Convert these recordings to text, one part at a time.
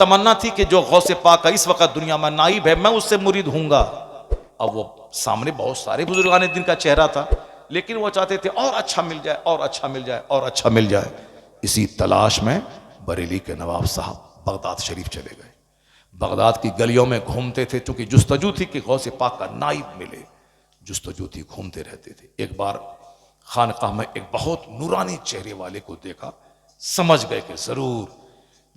तमन्ना थी कि जो गौसे पाक का इस वक्त दुनिया में नाइब है, मैं उससे मुरीद हूंगा। अब वो सामने बहुत सारे बुजुर्गान दिन का चेहरा था, लेकिन वो चाहते थे और अच्छा मिल जाए, और अच्छा मिल जाए, और अच्छा मिल जाए। इसी तलाश में बरेली के नवाब साहब बगदाद शरीफ चले गए। बगदाद की गलियों में घूमते थे, चूंकि जुस्तजू थी कि गौसे पाक का नाइब मिले, जुस्तजू थी, घूमते रहते थे। एक बार खानकाह में एक बहुत नूरानी चेहरे वाले को देखा, समझ गए कि जरूर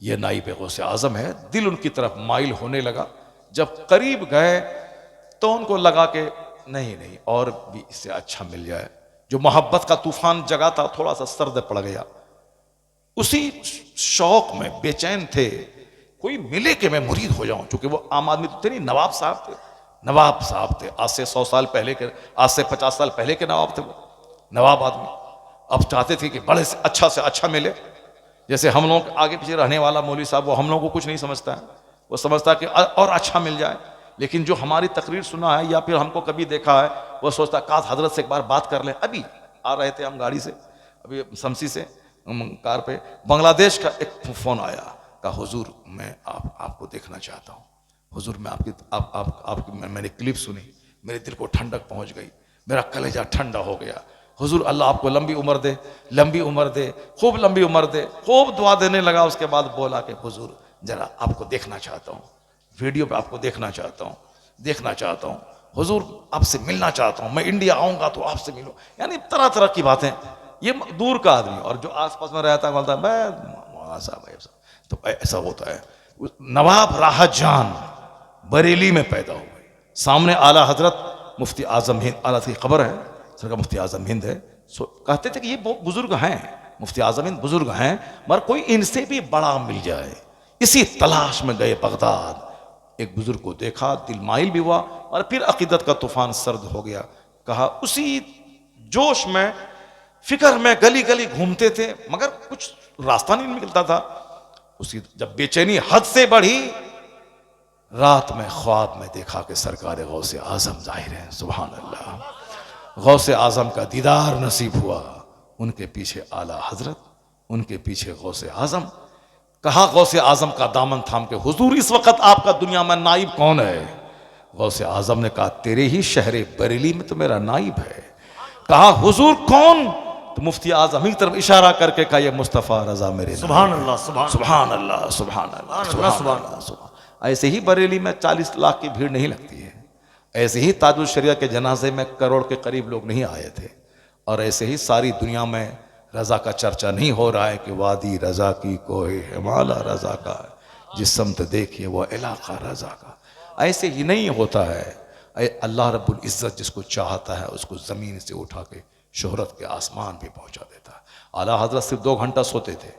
ये नाइब गौसे आजम है। दिल उनकी तरफ माइल होने लगा। जब करीब गए तो उनको लगा कि नहीं नहीं, और भी इससे अच्छा मिल जाए। जो मोहब्बत का तूफान जगा था, थोड़ा सा सर्द पड़ गया। उसी शौक में बेचैन थे, कोई मिले कि मैं मुरीद हो जाऊं। क्योंकि वो आम आदमी तो थे नहीं, नवाब साहब थे। नवाब साहब थे, आज से 100 साल पहले के, आज से 50 साल पहले के नवाब थे वो, नवाब आदमी। अब चाहते थे कि बड़े से अच्छा मिले। जैसे हम लोग आगे पीछे रहने वाला मौलवी साहब, वो हम लोगों को कुछ नहीं समझता है, वो समझता है कि और अच्छा मिल जाए। लेकिन जो हमारी तकरीर सुना है या फिर हमको कभी देखा है, वो सोचता है काश हजरत से एक बार बात कर लें। अभी आ रहे थे हम गाड़ी से, अभी शमसी से कार पे, बांग्लादेश का एक फ़ोन आया, कहा हुजूर मैं आपको देखना चाहता हूँ। हुजूर मैं आपकी मैंने क्लिप सुनी, मेरे दिल को ठंडक पहुँच गई, मेरा कलेजा ठंडा हो गया। हुजूर अल्लाह आपको लंबी उम्र दे, लंबी उम्र दे, खूब लंबी उम्र दे। खूब दुआ देने लगा। उसके बाद बोला कि हुजूर जरा आपको देखना चाहता हूँ, वीडियो पे आपको देखना चाहता हूँ, देखना चाहता हूँ। हुजूर आपसे मिलना चाहता हूँ, मैं इंडिया आऊँगा तो आपसे मिलूँ। यानी तरह तरह की बातें। ये दूर का आदमी, और जो आसपास में रहता है बोलता है मैं मौलाना साहब है। तो ऐसा होता है। नवाब राहत जान बरेली में पैदा हुए। सामने आला हजरत मुफ्ती आजम हिंद, आला की खबर है, सरकार मुफ्ती आजम हिंद है। कहते थे कि ये बहुत बुजुर्ग हैं, मुफ्ती आजम हिंद बुजुर्ग हैं, मगर कोई इनसे भी बड़ा मिल जाए। इसी तलाश में गए बगदाद। एक बुजुर्ग को देखा, दिल माइल भी हुआ, और फिर अकीदत का तूफान सर्द हो गया। कहा उसी जोश में, फिक्र में गली गली घूमते थे, मगर कुछ रास्ता नहीं मिलता था। उसी जब बेचैनी हद से बढ़ी, रात में ख्वाब में देखा कि सरकार गौसे आजम जाहिर है। सुभान अल्लाह, गौसे आजम का दीदार नसीब हुआ। उनके पीछे आला हजरत, उनके पीछे गौसे आजम। कहा गौसे आजम का दामन थाम के, हुजूर इस वक्त आपका दुनिया में नाइब कौन है? गौसे आजम ने कहा तेरे ही शहर बरेली में तो मेरा नाइब है। कहा हुजूर कौन? तो मुफ्ती आजम की तरफ इशारा करके कहा ये मुस्तफ़ा रजा मेरे। सुभान अल्लाह, सुभान सुभान अल्लाह, सुभान अल्लाह, सुभान अल्लाह। ऐसे ही बरेली में 40 लाख की भीड़ नहीं लगती है। ऐसे ही ताजुल शरिया के जनाजे में करोड़ के करीब लोग नहीं आए थे। और ऐसे ही सारी दुनिया में रजा का चर्चा नहीं हो रहा है कि वादी रजा की कोई हिमालय रजा का, जिस समत देखिए वो इलाका रजा का। ऐसे ही नहीं होता है। अल्लाह रब्बुल इज़्ज़त जिसको चाहता है उसको ज़मीन से उठा के शोहरत के आसमान भी पहुंचा देता है। आला हजरत सिर्फ 2 घंटा सोते थे,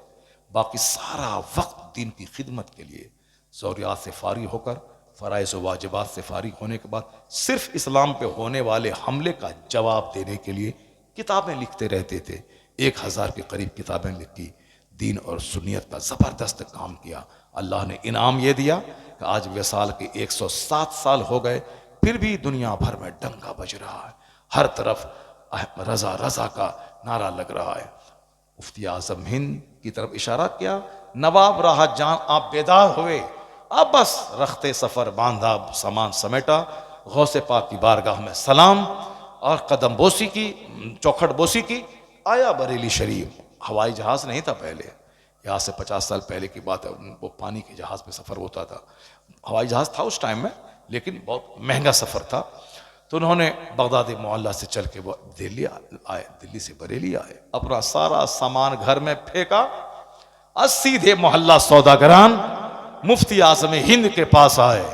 बाकी सारा वक्त दीन की खिदमत के लिए ज़रूरियात से फारिग होकर, फ़राइज़ व वाजिबात से फारिग होने के बाद सिर्फ इस्लाम पे होने वाले हमले का जवाब देने के लिए किताबें लिखते रहते थे। 1000 के करीब किताबें लिखी, दीन और सुन्नियत का ज़बरदस्त काम किया। अल्लाह ने इनाम ये दिया कि आज विसाल के 107 साल हो गए, फिर भी दुनिया भर में डंका बज रहा है। हर तरफ रजा रजा का नारा लग रहा है। मुफ्ती आजम हिंद की तरफ इशारा किया, नवाब राहत जान आप बेदार हुए। अब बस रखते सफ़र बांधा, सामान समेटा, गौसे पाक की बारगाह में सलाम और कदम बोसी की, चौखट बोसी की, आया बरेली शरीफ। हवाई जहाज़ नहीं था पहले, यहाँ से 50 साल पहले की बात है। वो पानी के जहाज़ पे सफ़र होता था। हवाई जहाज़ था उस टाइम में, लेकिन बहुत महंगा सफ़र था। तो उन्होंने बगदादी मोहल्ला से चल के वो दिल्ली आए, दिल्ली से बरेली आए, अपना सारा सामान घर में फेंका और सीधे मोहल्ला सौदागरान मुफ्ती आजम हिंद के पास आए।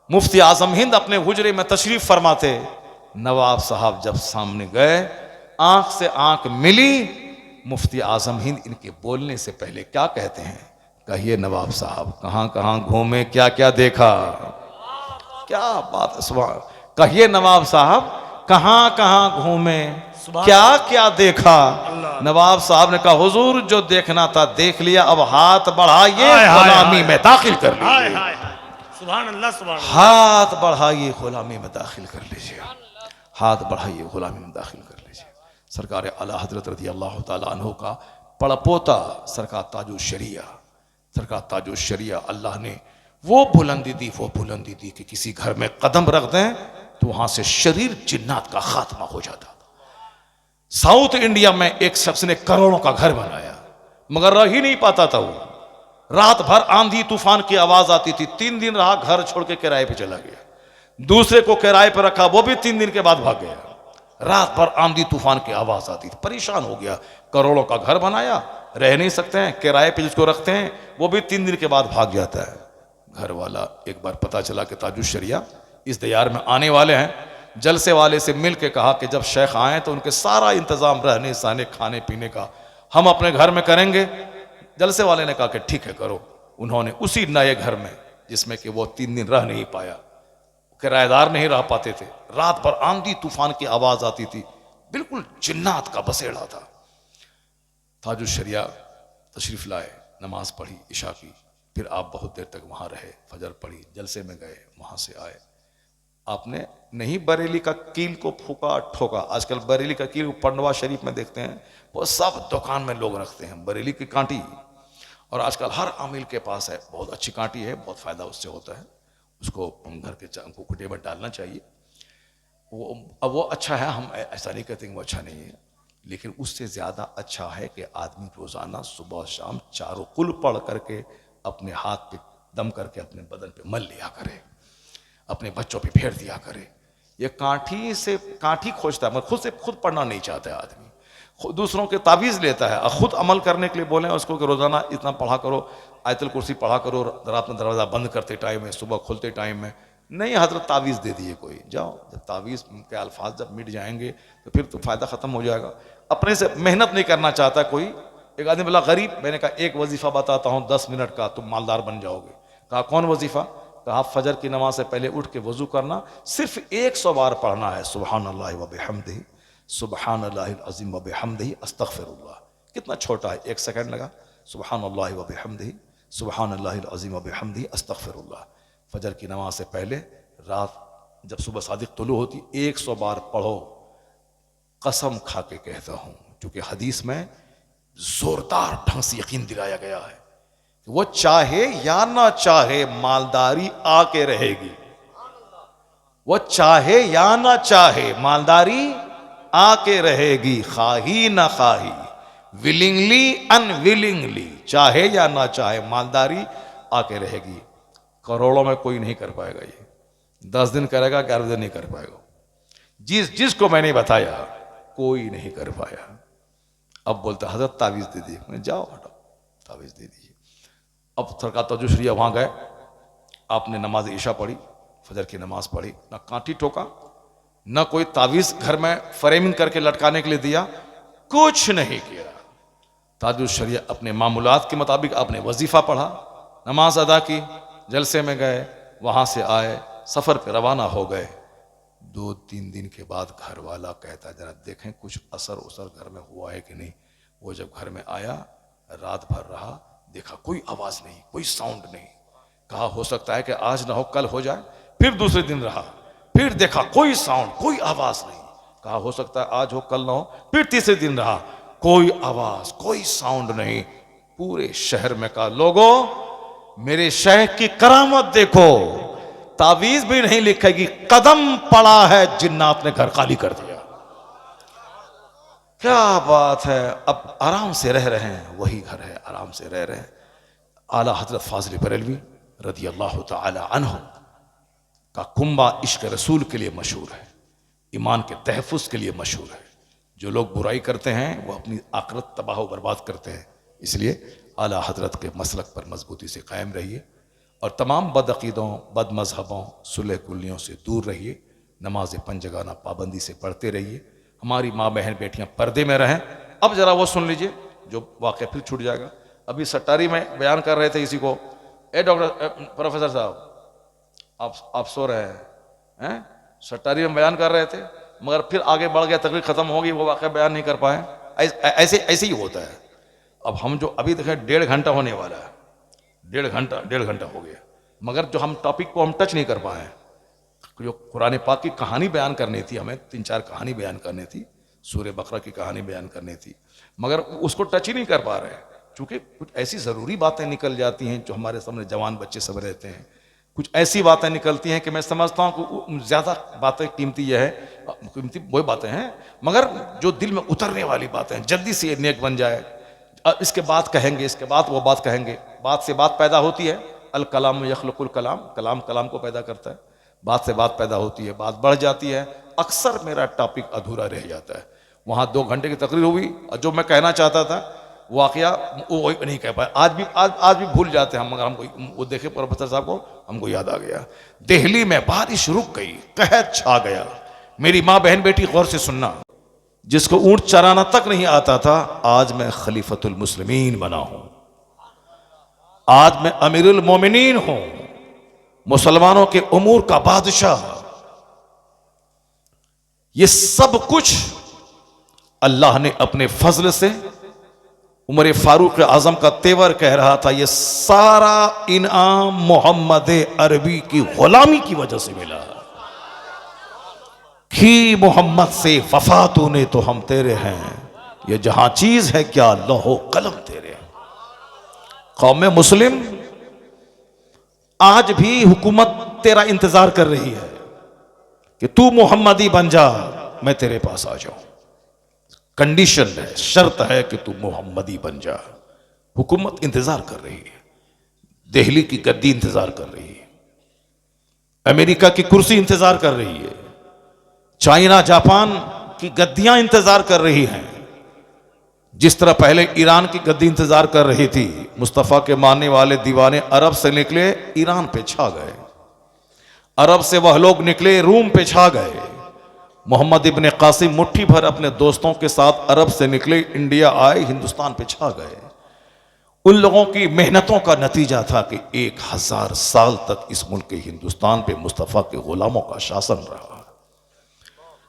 मुफ्ती आजम हिंद अपने हुजरे में तशरीफ फरमाते। नवाब साहब जब सामने गए, आंख से आंख मिली। मुफ्ती आजम हिंद इनके बोलने से पहले क्या कहते हैं? कहिए नवाब साहब कहां कहां घूमे, क्या क्या देखा? क्या बात है, सुभान। कहिए नवाब साहब कहां कहां घूमे, क्या क्या देखा? नवाब साहब ने कहा हुजूर जो देखना था देख लिया, अब हाथ बढ़ाइए गुलामी में दाखिल कर लीजिए। सुभान अल्लाह, सुभान अल्लाह। हाथ बढ़ाइए गुलामी में दाखिल कर लीजिए, हाथ बढ़ाइए गुलामी में दाखिल कर लीजिए। सरकार आला हजरत रज़ी अल्लाह तआला अन्हु का पड़पोता सरकार ताजुल शरिया सरकार ताजुल शरिया अल्लाह ने वो बुलंदी दी कि किसी घर में कदम रख दें तो वहां से शरीर जिन्नात का खात्मा हो जाता था। साउथ इंडिया में एक शख्स ने करोड़ों का घर बनाया, मगर रह ही नहीं पाता था वो। रात भर आंधी तूफान की आवाज आती थी, 3 दिन रहा, घर छोड़ के किराए पे चला गया। दूसरे को किराए पे रखा, वो भी 3 दिन के बाद भाग गया। रात भर आंधी तूफान की आवाज आती थी, परेशान हो गया। करोड़ों का घर बनाया, रह नहीं सकते हैं, किराए पे जिसको रखते हैं वो भी 3 दिन के बाद भाग जाता है। घर वाला एक बार पता चला कि ताजुल शरिया इस दयार में आने वाले हैं। जलसे वाले से मिल के कहा कि जब शेख आए तो उनके सारा इंतजाम रहने सहने खाने पीने का हम अपने घर में करेंगे। जलसे वाले ने कहा कि ठीक है करो। उन्होंने उसी नए घर में, जिसमें कि वो 3 दिन रह नहीं पाया, किराएदार नहीं रह पाते थे, रात भर आंधी तूफान की आवाज आती थी, बिल्कुल जिन्नात का बसेड़ा था। ताजुल शरिया तशरीफ लाए, नमाज पढ़ी इशा की, फिर आप बहुत देर तक वहां रहे, फजर पढ़ी, जलसे में गए, वहां से आए। आपने नहीं बरेली का कील को फूका ठोका। आजकल बरेली का कील पंडवा शरीफ में देखते हैं, वो सब दुकान में लोग रखते हैं बरेली की कांटी, और आजकल हर आमिल के पास है। बहुत अच्छी कांटी है, बहुत फायदा उससे होता है, उसको घर के कुटे में डालना चाहिए। अब वो अच्छा है, हम ऐसा नहीं कहते कि वो अच्छा नहीं है, लेकिन उससे ज्यादा अच्छा है कि आदमी रोजाना सुबह शाम चारों कुल पढ़ करके अपने हाथ पे दम करके अपने बदन पे मल लिया करे, अपने बच्चों पे फेर दिया करे। ये काठी खोजता है, मगर खुद पढ़ना नहीं चाहता है आदमी, खुद दूसरों के तावीज़ लेता है। और खुद अमल करने के लिए बोले उसको कि रोजाना इतना पढ़ा करो, आयतुल कुर्सी पढ़ा करो, रात में दरवाज़ा बंद करते टाइम में, सुबह खोलते टाइम में। नहीं हजरत तावीज़ दे दिए कोई, जाओ, जब तावीज़ के अल्फाज जब मिट जाएंगे तो फिर तो फ़ायदा ख़त्म हो जाएगा। अपने से मेहनत नहीं करना चाहता कोई। एक आदमी बोला गरीब, मैंने कहा एक वजीफ़ा बताता हूँ 10 मिनट का, तुम मालदार बन जाओगे। कहा कौन वजीफ़ा? कहा फजर की नमाज से पहले उठ के वजू करना, सिर्फ 100 बार पढ़ना है, सुबहानल्लाह व बिहम्दिही, सुबहानल्लाहिल अज़ीम व बिहम्दिही, अस्तग़फिरुल्लाह। कितना छोटा है, 1 सेकंड लगा, सुबहानल्लाह व बिहम्दिही, सुबहानल्लाहिल अज़ीम व बिहम्दिही, अस्तग़फिरुल्लाह। फजर की नमाज से पहले रात जब सुबह सादिक तुलू होती 100 बार पढ़ो। कसम खा के कहता हूं, क्योंकि हदीस में जोरदार ढंग से यकीन दिलाया गया है, वो चाहे या ना चाहे मालदारी आके रहेगी। वो चाहे या ना चाहे मालदारी आके रहेगी, खाही ना खाही, विलिंगली अनविलिंगली, चाहे या ना चाहे मालदारी आके रहेगी। करोड़ों में कोई नहीं कर पाएगा ये, 10 दिन करेगा, 11 दिन नहीं कर पाएगा। जिसको मैंने बताया कोई नहीं कर पाया। अब बोलता हजरत तावीज़ दे दिए, मैं जाओ हटाओ तावीज़ दे दीजिए। अब सरकार ताजुल शरिया वहां गए, आपने नमाज इशा पढ़ी, फजर की नमाज पढ़ी, ना कांटी ठोका, ना कोई तावीज़ घर में फ्रेमिंग करके लटकाने के लिए दिया, कुछ नहीं किया। ताजुल शरिया अपने मामूलात के मुताबिक आपने वजीफा पढ़ा, नमाज अदा की, जलसे में गए, वहां से आए, सफर पे रवाना हो गए। 2-3 दिन के बाद घर वाला कहता जरा देखें कुछ असर घर में हुआ है कि नहीं। वो जब घर में आया, रात भर रहा, देखा कोई आवाज नहीं, कोई साउंड नहीं। कहा हो सकता है कि आज ना हो कल हो जाए। फिर दूसरे दिन रहा, फिर देखा कोई साउंड, कोई आवाज नहीं। कहा हो सकता है आज हो कल ना हो। फिर तीसरे दिन रहा, कोई आवाज, कोई साउंड नहीं। पूरे शहर में कहा लोगों मेरे शेख की करामत देखो, तावीज भी नहीं लिखेगी, कदम पड़ा है, जिन्नात ने घर खाली कर दिया। क्या बात है, अब आराम से रह रहे हैं, वही घर है, आराम से रह रहे हैं। आला हजरत फाजिल बरेलवी रदी अल्लाह ताला अन्हु का कुंबा इश्क रसूल के लिए मशहूर है, ईमान के तहफ़्फ़ुज़ के लिए मशहूर है। जो लोग बुराई करते हैं वो अपनी आखिरत तबाह व बर्बाद करते हैं। इसलिए आला हजरत के मसलक पर मजबूती से कायम रहिए और तमाम बदअक़ीदों, बद मज़हबों, सुलह कुल्लियों से दूर रहिए। नमाज पंजगाना पाबंदी से पढ़ते रहिए। हमारी माँ बहन बेटियां पर्दे में रहें। अब जरा वो सुन लीजिए जो वाक़या फिर छूट जाएगा। अभी सट्टारी में बयान कर रहे थे इसी को, ए डॉक्टर प्रोफेसर साहब आप सो रहे हैं? सट्टारी में बयान कर रहे थे, मगर फिर आगे बढ़ गया, तकरीर खत्म होगी, वो वाक़या बयान नहीं कर पाए। ऐसे ही होता है। अब हम जो अभी देखें 1.5 घंटा होने वाला है, 1.5 घंटा हो गया, मगर जो हम टॉपिक को हम टच नहीं कर पाए। जो कुरान पाक की कहानी बयान करनी थी, हमें 3-4 कहानी बयान करनी थी, सूरह बकरा की कहानी बयान करनी थी, मगर उसको टच ही नहीं कर पा रहे, चूंकि कुछ ऐसी ज़रूरी बातें निकल जाती हैं जो हमारे सामने जवान बच्चे सब रहते हैं, कुछ ऐसी बातें निकलती हैं कि मैं समझता हूँ कि ज़्यादा बातें कीमती यह है, कीमती वही बातें हैं मगर जो दिल में उतरने वाली बातें हैं, जल्दी से ये नेक बन जाए, इसके बाद कहेंगे, इसके बाद वो बात कहेंगे, बात से बात पैदा होती है। अल कलाम यखलुकुल कलाम, कलाम कलाम को पैदा करता है, बात से बात पैदा होती है, बात बढ़ जाती है, अक्सर मेरा टॉपिक अधूरा रह जाता है। वहाँ 2 घंटे की तकरीर हुई और जो मैं कहना चाहता था वाकया वो नहीं कह पाया, आज भी भूल जाते हैं हम, मगर हमको वो देखे प्रोफेसर साहब को, हमको याद आ गया। दिल्ली में बारिश रुक गई, कहत छा गया, मेरी माँ बहन बेटी गौर से सुनना, जिसको ऊंट चराना तक नहीं आता था, आज मैं खलीफतुल मुस्लिमीन बना हूं, आज मैं अमीरुल मोमिनीन हूं, मुसलमानों के उमूर का बादशाह। ये सब कुछ अल्लाह ने अपने फजल से उमर फारूक आजम का तेवर कह रहा था, ये सारा इनाम मोहम्मद अरबी की गुलामी की वजह से मिला। खी मोहम्मद से वफा तूने तो हम तेरे हैं, ये जहां चीज है क्या लौहो कलम तेरे हैं। कौम मुस्लिम आज भी हुकूमत तेरा इंतजार कर रही है कि तू मोहम्मदी बन जा, मैं तेरे पास आ जाऊं। कंडीशन है, शर्त है कि तू मोहम्मदी बन जा। हुकूमत इंतजार कर रही है, दिल्ली की गद्दी इंतजार कर रही है, अमेरिका की कुर्सी इंतजार कर रही है, चाइना जापान की गद्दियां इंतजार कर रही हैं। जिस तरह पहले ईरान की गद्दी इंतजार कर रही थी, मुस्तफ़ा के मानने वाले दीवाने अरब से निकले ईरान पे छा गए, अरब से वह लोग निकले रूम पे छा गए। मोहम्मद इब्ने कासिम मुट्ठी भर अपने दोस्तों के साथ अरब से निकले, इंडिया आए, हिंदुस्तान पे छा गए। उन लोगों की मेहनतों का नतीजा था कि 1000 साल तक इस मुल्क के हिंदुस्तान पे मुस्तफ़ा के गुलामों का शासन रहा।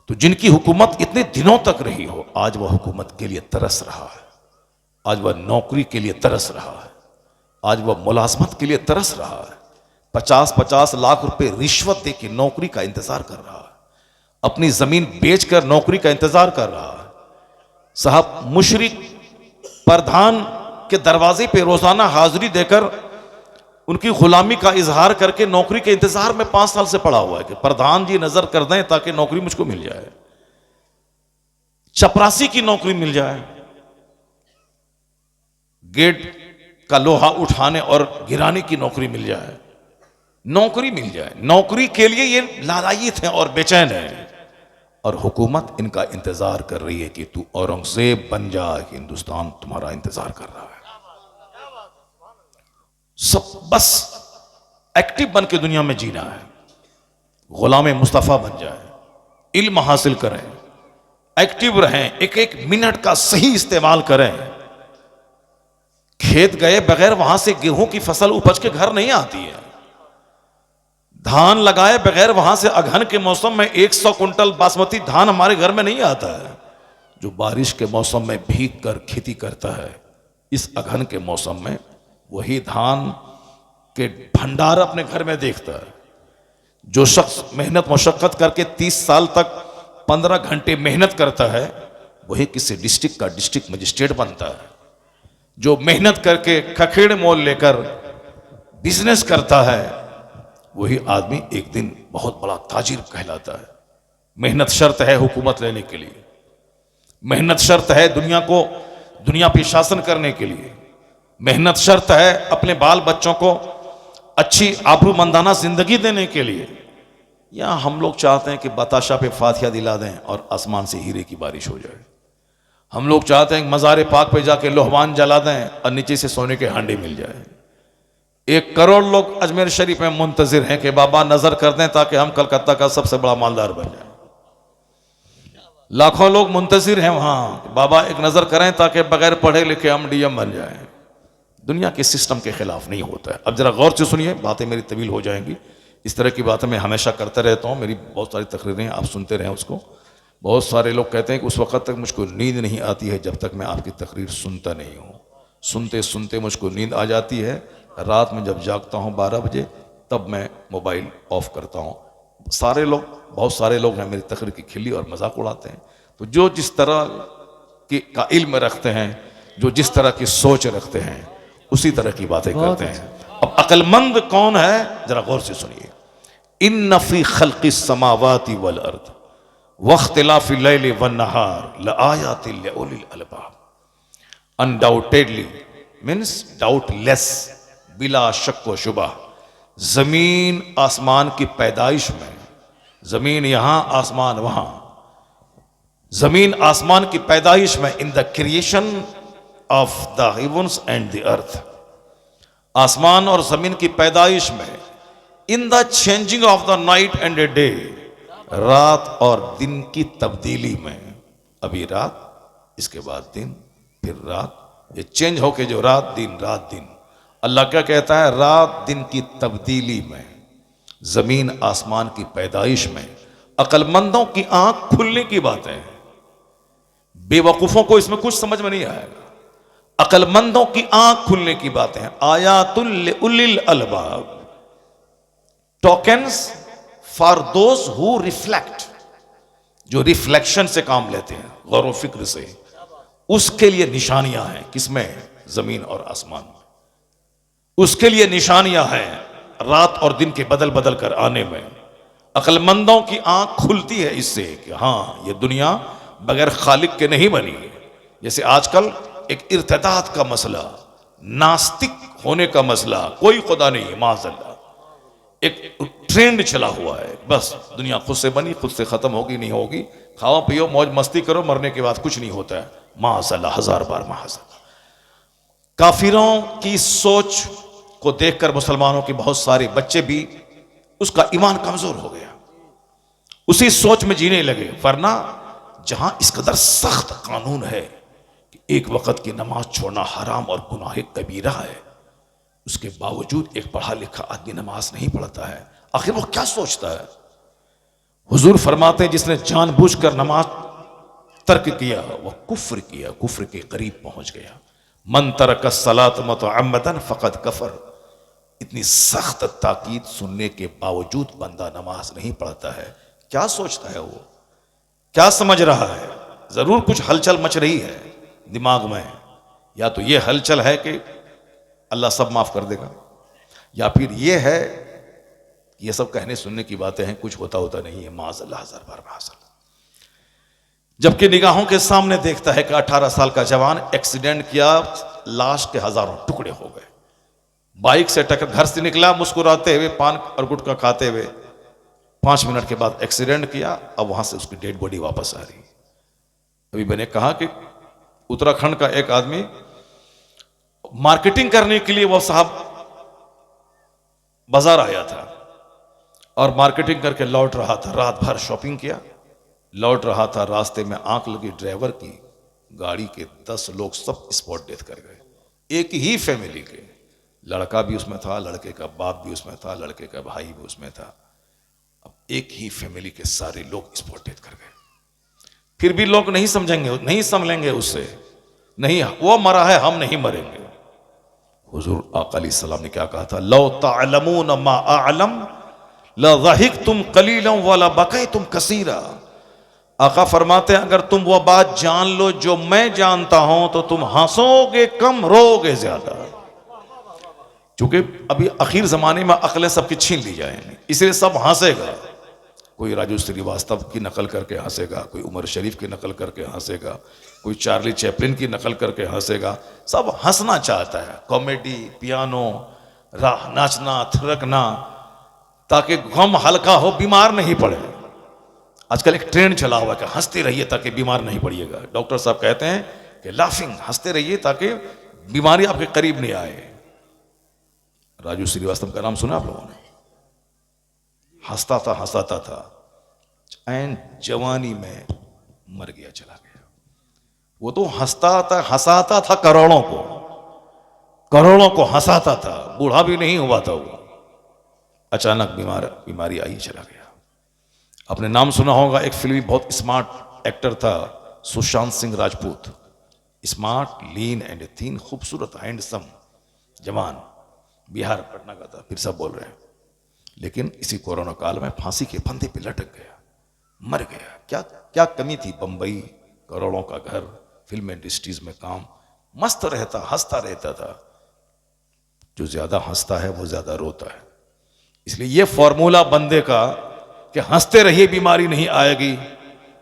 तो जिनकी हुकूमत इतने दिनों तक रही हो, आज वह हुकूमत के लिए तरस रहा है, आज वह नौकरी के लिए तरस रहा है, आज वह मुलाजमत के लिए तरस रहा है। 50-50 लाख रुपए रिश्वत दे के नौकरी का इंतजार कर रहा है, अपनी जमीन बेचकर नौकरी का इंतजार कर रहा है। साहब मुशरिक प्रधान के दरवाजे पे रोजाना हाजिरी देकर उनकी गुलामी का इजहार करके नौकरी के इंतजार में 5 साल से पड़ा हुआ है कि प्रधान जी नजर कर दें ताकि नौकरी मुझको मिल जाए, चपरासी की नौकरी मिल जाए, गेट का लोहा उठाने और गिराने की नौकरी मिल जाए, नौकरी मिल जाए। नौकरी के लिए ये लालायित हैं और बेचैन हैं, और हुकूमत इनका इंतजार कर रही है कि तू औरंगजेब बन जा, हिंदुस्तान तुम्हारा इंतजार कर रहा है। सब बस एक्टिव बन के दुनिया में जीना है, गुलाम मुस्तफ़ा बन जाए, इल्म हासिल करें, एक्टिव रहें, एक एक मिनट का सही इस्तेमाल करें। खेत गए बगैर वहां से गेहूं की फसल उपज के घर नहीं आती है, धान लगाए बगैर वहां से अगहन के मौसम में 100 कुंटल बासमती धान हमारे घर में नहीं आता है। जो बारिश के मौसम में भीग कर खेती करता है, इस अगहन के मौसम में वही धान के भंडार अपने घर में देखता है। जो शख्स मेहनत मशक्कत करके 30 साल तक 15 घंटे मेहनत करता है, वही किसी डिस्ट्रिक्ट का डिस्ट्रिक्ट मजिस्ट्रेट बनता है। जो मेहनत करके खखेड़ मोल लेकर बिजनेस करता है, वही आदमी एक दिन बहुत बड़ा ताजिर कहलाता है। मेहनत शर्त है हुकूमत लेने के लिए, मेहनत शर्त है दुनिया पे शासन करने के लिए, मेहनत शर्त है अपने बाल बच्चों को अच्छी आबरूमंदाना जिंदगी देने के लिए। या हम लोग चाहते हैं कि बताशा पे फातिहा दिला दें और आसमान से हीरे की बारिश हो जाए। हम लोग चाहते हैं कि मज़ार पाक पे जाके लोहवान जला दें और नीचे से सोने के हांडे मिल जाए। 1 करोड़ लोग अजमेर शरीफ में मुंतजिर हैं कि बाबा नजर कर दें ताकि हम कलकत्ता का सबसे बड़ा मालदार बन जाए। लाखों लोग मुंतजिर हैं वहां, बाबा एक नजर करें ताकि बगैर पढ़े लिखे हम डीएम बन जाएं। दुनिया के सिस्टम के खिलाफ नहीं होता है। अब जरा गौर से सुनिए, बातें मेरी तवील हो जाएंगी। इस तरह की बातें मैं हमेशा करता रहता हूँ, मेरी बहुत सारी तकरीरें आप सुनते रहें उसको। बहुत सारे लोग कहते हैं कि उस वक्त तक मुझको नींद नहीं आती है जब तक मैं आपकी तकरीर सुनता नहीं हूँ। सुनते सुनते मुझको नींद आ जाती है। रात में जब जागता हूँ 12 बजे, तब मैं मोबाइल ऑफ करता हूँ। बहुत सारे लोग हैं मेरी तकरीर की खिल्ली और मजाक उड़ाते हैं। तो जो जिस तरह का इल्म रखते हैं, जो जिस तरह की सोच रखते हैं उसी तरह की बातें करते हैं। अब अक्लमंद कौन है, जरा गौर से सुनिए। इन्न फी खल्क़ि समावाति वल अर्द वख्तिलाफि लैलि वन नहार लआयातिल लिउलिल अलबाब। अनडाउटेडली मीन्स डाउटलेस, बिला शक व शुबा, जमीन आसमान की पैदाइश में, जमीन यहां आसमान वहां, जमीन आसमान की पैदाइश में, in the creation of the heavens and the earth, आसमान और जमीन की पैदाइश में, in the changing of the night and a day, रात और दिन की तब्दीली में, अभी रात इसके बाद दिन फिर रात, ये चेंज होके जो रात दिन, अल्लाह क्या कहता है, रात दिन की तब्दीली में, जमीन आसमान की पैदाइश में, अक्लमंदों की आंख खुलने की बातें हैं। बेवकूफों को इसमें कुछ समझ में नहीं आएगा। अक्लमंदों की आंख खुलने की बातें हैं। आयातुल लिउलिल अलबाब, tokens for those who reflect, जो रिफ्लेक्शन से काम लेते हैं, गौर व फिक्र से, उसके लिए निशानियां हैं। किसमें? जमीन और आसमान में। उसके लिए निशानियां हैं रात और दिन के बदल बदल कर आने में। अक्लमंदों की आंख खुलती है इससे कि हां, ये दुनिया बगैर खालिक के नहीं बनी। जैसे आजकल एक इर्तिदाद का मसला, नास्तिक होने का मसला, कोई खुदा नहीं, माज़अल्लाह, एक ट्रेंड चला हुआ है। बस दुनिया खुद से बनी, खुद से खत्म होगी, नहीं होगी, खाओ पियो मौज मस्ती करो, मरने के बाद कुछ नहीं होता है। माज़अल्लाह, हजार बार माज़अल्लाह। काफिरों की सोच को देखकर मुसलमानों के बहुत सारे बच्चे भी, उसका ईमान कमजोर हो गया, उसी सोच में जीने लगे। वरना जहां इस कदर सख्त कानून है कि एक वक्त की नमाज छोड़ना हराम और गुनाह कबीरा है, उसके बावजूद एक पढ़ा लिखा आदमी नमाज नहीं पढ़ता है। आखिर वो क्या सोचता है? हुजूर फरमाते हैं, जिसने जानबूझकर नमाज तर्क किया वह कुफ्र किया, कुफ्र के करीब पहुंच गया। मन तरक सलात मुतअम्मदन फकद कफर। इतनी सख्त ताकीद सुनने के बावजूद बंदा नमाज नहीं पढ़ता है। क्या सोचता है वो? क्या समझ रहा है? जरूर कुछ हलचल मच रही है दिमाग में। या तो ये हलचल है कि अल्लाह सब माफ कर देगा, या फिर ये है कि ये सब कहने सुनने की बातें हैं, कुछ होता नहीं है। माज़अल्लाह, हजार बार माज़अल्लाह। जबकि निगाहों के सामने देखता है कि 18 साल का जवान एक्सीडेंट किया, लाश के हजारों टुकड़े हो गए, बाइक से टक्कर, घर से निकला मुस्कुराते हुए, पान और गुटखा खाते हुए, 5 मिनट के बाद एक्सीडेंट किया। अब वहां से उसकी डेड बॉडी वापस आ रही। अभी मैंने कहा कि उत्तराखंड का एक आदमी मार्केटिंग करने के लिए, वो साहब बाजार आया था और मार्केटिंग करके लौट रहा था। रात भर शॉपिंग किया, लौट रहा था, रास्ते में आंख लगी ड्राइवर की, गाड़ी के 10 लोग सब स्पॉट डेथ कर गए। एक ही फैमिली के, लड़का भी उसमें था, लड़के का बाप भी उसमें था, लड़के का भाई भी उसमें था। अब एक ही फैमिली के सारे लोग स्पॉट डेथ कर गए। फिर भी लोग नहीं समझेंगे, नहीं समझेंगे उससे, नहीं वो मरा है, हम नहीं मरेंगे। हुजूर आका अलैहिस्सलाम ने क्या कहा था? लौ तअलमून मा अअलम लज़हिकतुम कलीलन वला बकैतुम कसीरा। आका फरमाते हैं, अगर तुम वो बात जान लो जो मैं जानता हूं तो तुम हंसोगे कम, रोगे ज्यादा। क्योंकि अभी आखिर जमाने में अकलें सबकी छीन ली जाएंगी, इसलिए सब हंसेगा। कोई राजू श्रीवास्तव की नकल करके हंसेगा, कोई उमर शरीफ की नकल करके हंसेगा, कोई चार्ली चैपलिन की नकल करके हंसेगा। सब हंसना चाहता है, कॉमेडी, पियानो, राह नाचना, थिरकना, ताकि गम हल्का हो, बीमार नहीं पड़े। आजकल एक ट्रेंड चला हुआ है कि हंसते रहिए ताकि बीमार नहीं पड़िएगा। डॉक्टर साहब कहते हैं कि लाफिंग, हंसते रहिए ताकि बीमारी आपके करीब नहीं आए। राजू श्रीवास्तव का नाम सुना आप लोगों ने? हंसता था, हंसाता था, एंड जवानी में मर गया, चला गया। वो तो हंसाता था करोड़ों को हंसाता था, बूढ़ा भी नहीं हुआ था वो। अचानक बीमारी आई, चला गया। आपने नाम सुना होगा, एक फिल्मी बहुत स्मार्ट एक्टर था, Sushant Singh Rajput. Smart, lean and थीन, खूबसूरत, हैंडसम जवान, बिहार पटना का था। फिर सब बोल रहे हैं, लेकिन इसी कोरोना काल में फांसी के फंदे पे लटक गया, मर गया। क्या क्या कमी थी? बंबई, करोड़ों का घर, फिल्म इंडस्ट्रीज में काम, मस्त रहता, हंसता रहता था। जो ज्यादा हंसता है वो ज्यादा रोता है। इसलिए ये फॉर्मूला बंदे का कि हंसते रहिए बीमारी नहीं आएगी,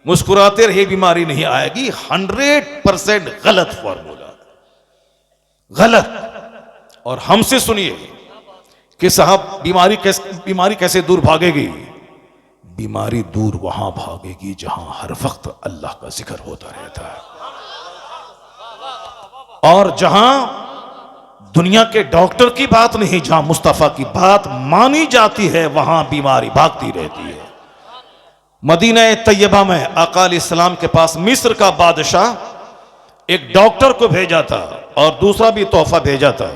मुस्कुराते रहिए बीमारी नहीं आएगी, 100% गलत फॉर्मूला, गलत। और हमसे सुनिए कि साहब बीमारी कैसे दूर भागेगी? बीमारी दूर वहां भागेगी जहां हर वक्त अल्लाह का जिक्र होता रहता है, और जहां दुनिया के डॉक्टर की बात नहीं, जहां मुस्तफा की बात मानी जाती है वहां बीमारी भागती रहती है। मदीना तैयबा में आका अलैहिस्सलाम के पास मिस्र का बादशाह एक डॉक्टर को भेजा था और दूसरा भी तोहफा भेजा था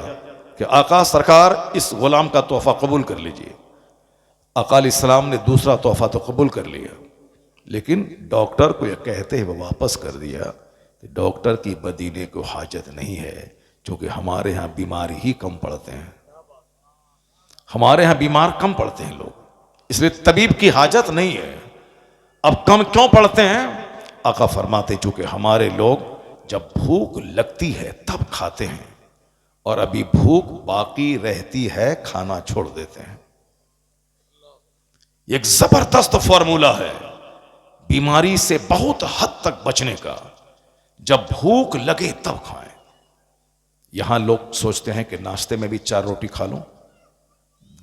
कि आका सरकार इस गुलाम का तोहफा कबूल कर लीजिए। आका अलैहिस्सलाम ने दूसरा तोहफा तो कबूल कर लिया, लेकिन डॉक्टर को यह कहते हुए वापस कर दिया कि डॉक्टर की बदीले को हाजत नहीं है, क्योंकि हमारे यहां बीमारी ही कम पड़ते हैं, हमारे यहां बीमार कम पड़ते हैं लोग, इसलिए तबीब की हाजत नहीं है। अब कम क्यों पड़ते हैं? आका फरमाते चूंकि हमारे लोग जब भूख लगती है तब खाते हैं, और अभी भूख बाकी रहती है खाना छोड़ देते हैं। एक जबरदस्त फॉर्मूला है बीमारी से बहुत हद तक बचने का। जब भूख लगे तब खाएं। यहां लोग सोचते हैं कि नाश्ते में भी 4 रोटी खा लूं,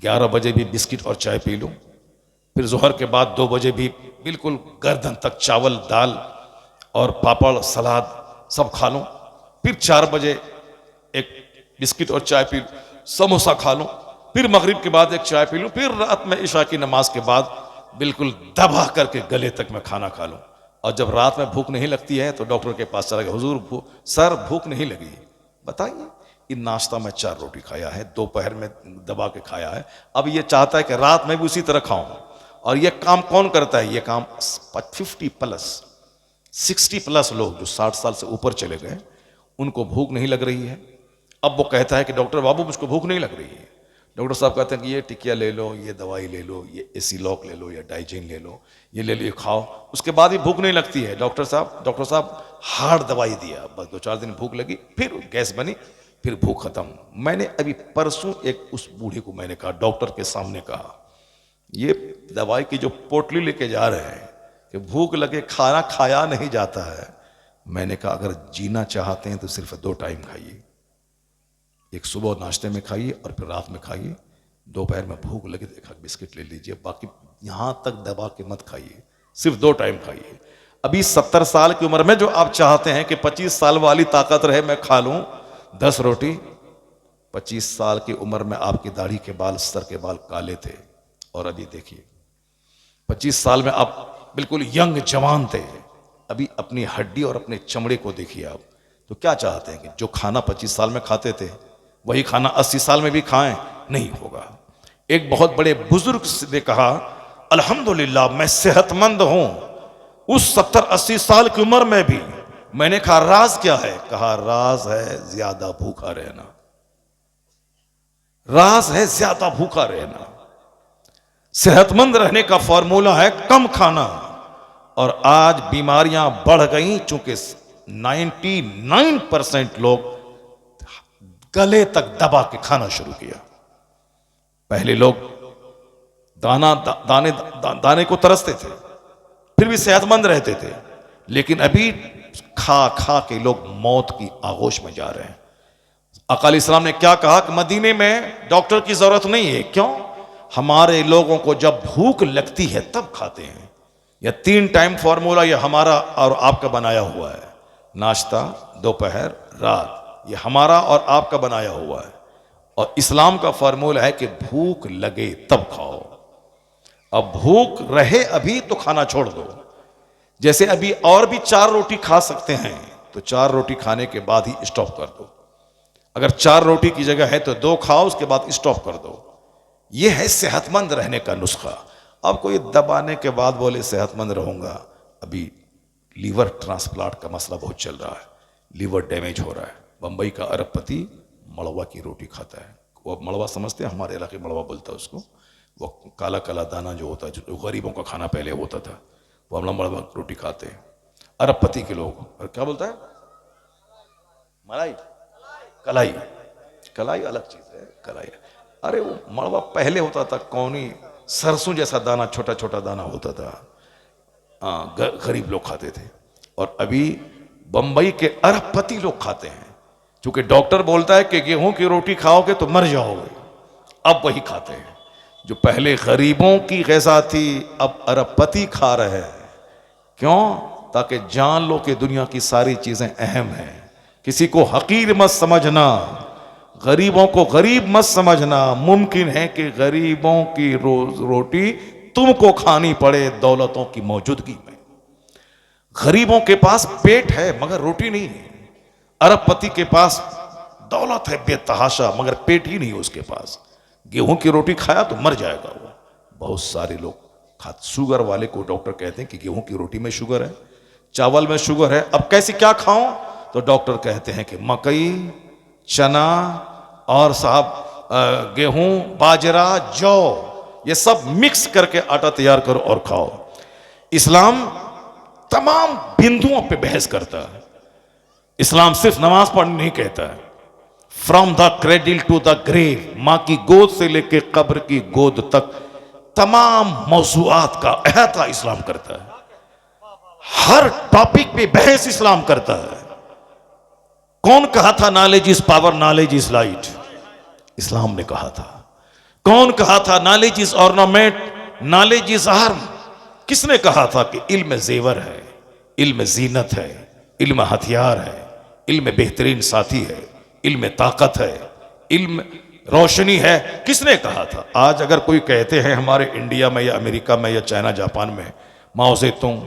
11 बजे भी बिस्किट और चाय पी लूं, फिर जोहर के बाद 2 बजे भी बिल्कुल गर्दन तक चावल दाल और पापड़ सलाद सब खा लूं, फिर 4 बजे एक बिस्किट और चाय पी लूं, समोसा खा लूं, फिर मगरिब के बाद एक चाय पी लूं, फिर रात में इशा की नमाज के बाद बिल्कुल दबा करके गले तक मैं खाना खा लूं। और जब रात में भूख नहीं लगती है तो डॉक्टर के पास चला गया, हुजूर सर भूख नहीं लगी। बताइए, इन नाश्ता में 4 रोटी खाया है, दोपहर में दबा के खाया है, अब ये चाहता है कि रात में भी उसी तरह खाऊं। और ये काम कौन करता है? ये काम 50 प्लस 60 प्लस लोग जो 60 साल से ऊपर चले गए, उनको भूख नहीं लग रही है। अब वो कहता है कि डॉक्टर बाबू मुझको भूख नहीं लग रही है। डॉक्टर साहब कहते हैं कि ये टिकिया ले लो, ये दवाई ले लो, ये एसिलॉक ले लो, या डाइजिन ले लो, ये ले लो, ये खाओ, उसके बाद ही भूख नहीं लगती है। डॉक्टर साहब हार्ड दवाई दिया, बस 2-4 दिन भूख लगी, फिर गैस बनी, फिर भूख खत्म। मैंने अभी परसों एक उस बूढ़े को मैंने कहा, डॉक्टर के सामने कहा, ये दवाई की जो पोटली लेके जा रहे हैं कि भूख लगे खाना खाया नहीं जाता है। मैंने कहा अगर जीना चाहते हैं तो सिर्फ 2 टाइम खाइए, एक सुबह नाश्ते में खाइए और फिर रात में खाइए, दोपहर में भूख लगे तो 1 बिस्किट ले लीजिए, बाकी यहां तक दबा के मत खाइए, सिर्फ 2 टाइम खाइए। अभी 70 साल की उम्र में जो आप चाहते हैं कि 25 साल वाली ताकत रहे, मैं खा लूं 10 रोटी, 25 साल की उम्र में आपकी दाढ़ी के बाल, सर के बाल काले थे, और अभी देखिए 25 साल में आप बिल्कुल यंग जवान थे, अभी अपनी हड्डी और अपने चमड़े को देखिए आप। तो क्या चाहते हैं कि जो खाना 25 साल में खाते थे वही खाना 80 साल में भी खाएं? नहीं होगा। एक बहुत बड़े बुजुर्ग ने कहा, अल्हम्दुलिल्लाह मैं सेहतमंद हूं उस 70-80 साल की उम्र में भी। मैंने कहा राज क्या है? कहा राज है ज्यादा भूखा रहना, राज है ज्यादा भूखा रहना। सेहतमंद रहने का फॉर्मूला है कम खाना, और आज बीमारियां बढ़ गई चूंकि 99% लोग गले तक दबा के खाना शुरू किया। पहले लोग दाने को तरसते थे, फिर भी सेहतमंद रहते थे, लेकिन अभी खा खा के लोग मौत की आगोश में जा रहे हैं। आका अलैहिस्सलाम ने क्या कहा कि मदीने में डॉक्टर की जरूरत नहीं है। क्यों? हमारे लोगों को जब भूख लगती है तब खाते हैं। यह 3 टाइम फॉर्मूला यह हमारा और आपका बनाया हुआ है, नाश्ता, दोपहर, रात, ये हमारा और आपका बनाया हुआ है। और इस्लाम का फॉर्मूला है कि भूख लगे तब खाओ। अब भूख रहे अभी तो खाना छोड़ दो। जैसे अभी और भी 4 रोटी खा सकते हैं तो 4 रोटी खाने के बाद ही स्टॉप कर दो। अगर 4 रोटी की जगह है तो 2 खाओ, उसके बाद स्टॉप कर दो। यह है सेहतमंद रहने का नुस्खा। अब कोई दबाने के बाद बोले सेहतमंद रहूंगा। अभी लीवर ट्रांसप्लांट का मसला बहुत चल रहा है, लीवर डैमेज हो रहा है। बंबई का अरबपति मड़वा की रोटी खाता है। वो मड़वा समझते हैं, हमारे इलाके मड़वा बोलता है उसको। वो काला काला दाना जो होता है, जो गरीबों का खाना पहले होता था, वो हम लोग मड़वा रोटी खाते हैं। अरबपति के लोग, और क्या बोलता है, मलाई, कलाई, कलाई अलग चीज है, कलाई। अरे वो मड़वा पहले होता था कौनी, सरसों जैसा दाना, छोटा छोटा दाना होता था। हाँ, गरीब लोग खाते थे। और अभी बंबई के अरबपति लोग खाते हैं, क्योंकि डॉक्टर बोलता है कि गेहूं की रोटी खाओगे तो मर जाओगे, अब वही खाते हैं। जो पहले गरीबों की ग़िज़ा थी, अब अरबपति खा रहे हैं। क्यों? ताकि जान लो कि दुनिया की सारी चीजें अहम हैं। किसी को हकीर मत समझना, गरीबों को गरीब मत समझना। मुमकिन है कि गरीबों की रोटी तुमको खानी पड़े दौलतों की मौजूदगी में। गरीबों के पास पेट है मगर रोटी नहीं है। अरबपति के पास दौलत है बेतहाशा, मगर पेट ही नहीं है उसके पास। गेहूं की रोटी खाया तो मर जाएगा वो। बहुत सारे लोग खाते। शुगर वाले को डॉक्टर कहते हैं कि गेहूं की रोटी में शुगर है, चावल में शुगर है, अब कैसे क्या खाऊं? तो डॉक्टर कहते हैं कि मकई, चना और साहब गेहूं, बाजरा, जौ, ये सब मिक्स करके आटा तैयार करो और खाओ। इस्लाम तमाम बिंदुओं पे बहस करता है। इस्लाम सिर्फ नमाज पढ़ने नहीं कहता है। From the cradle to the grave, मां की गोद से लेके कब्र की गोद तक तमाम मौज़ूआत का अहता इस्लाम करता है। हर टॉपिक पे बहस इस्लाम करता है। कौन कहा था knowledge is power, knowledge is light? Islam ने कहा था। कौन कहा था knowledge is ornament, knowledge is arm? किसने कहा था कि इल्म जेवर है, इल्म जीनत है, इल्म हथियार है, इल्म बेहतरीन साथी है, इल्म ताकत है, इल्म रोशनी है? किसने कहा था? आज अगर कोई कहते हैं हमारे इंडिया में या अमेरिका में या चाइना जापान में Mao Zedong,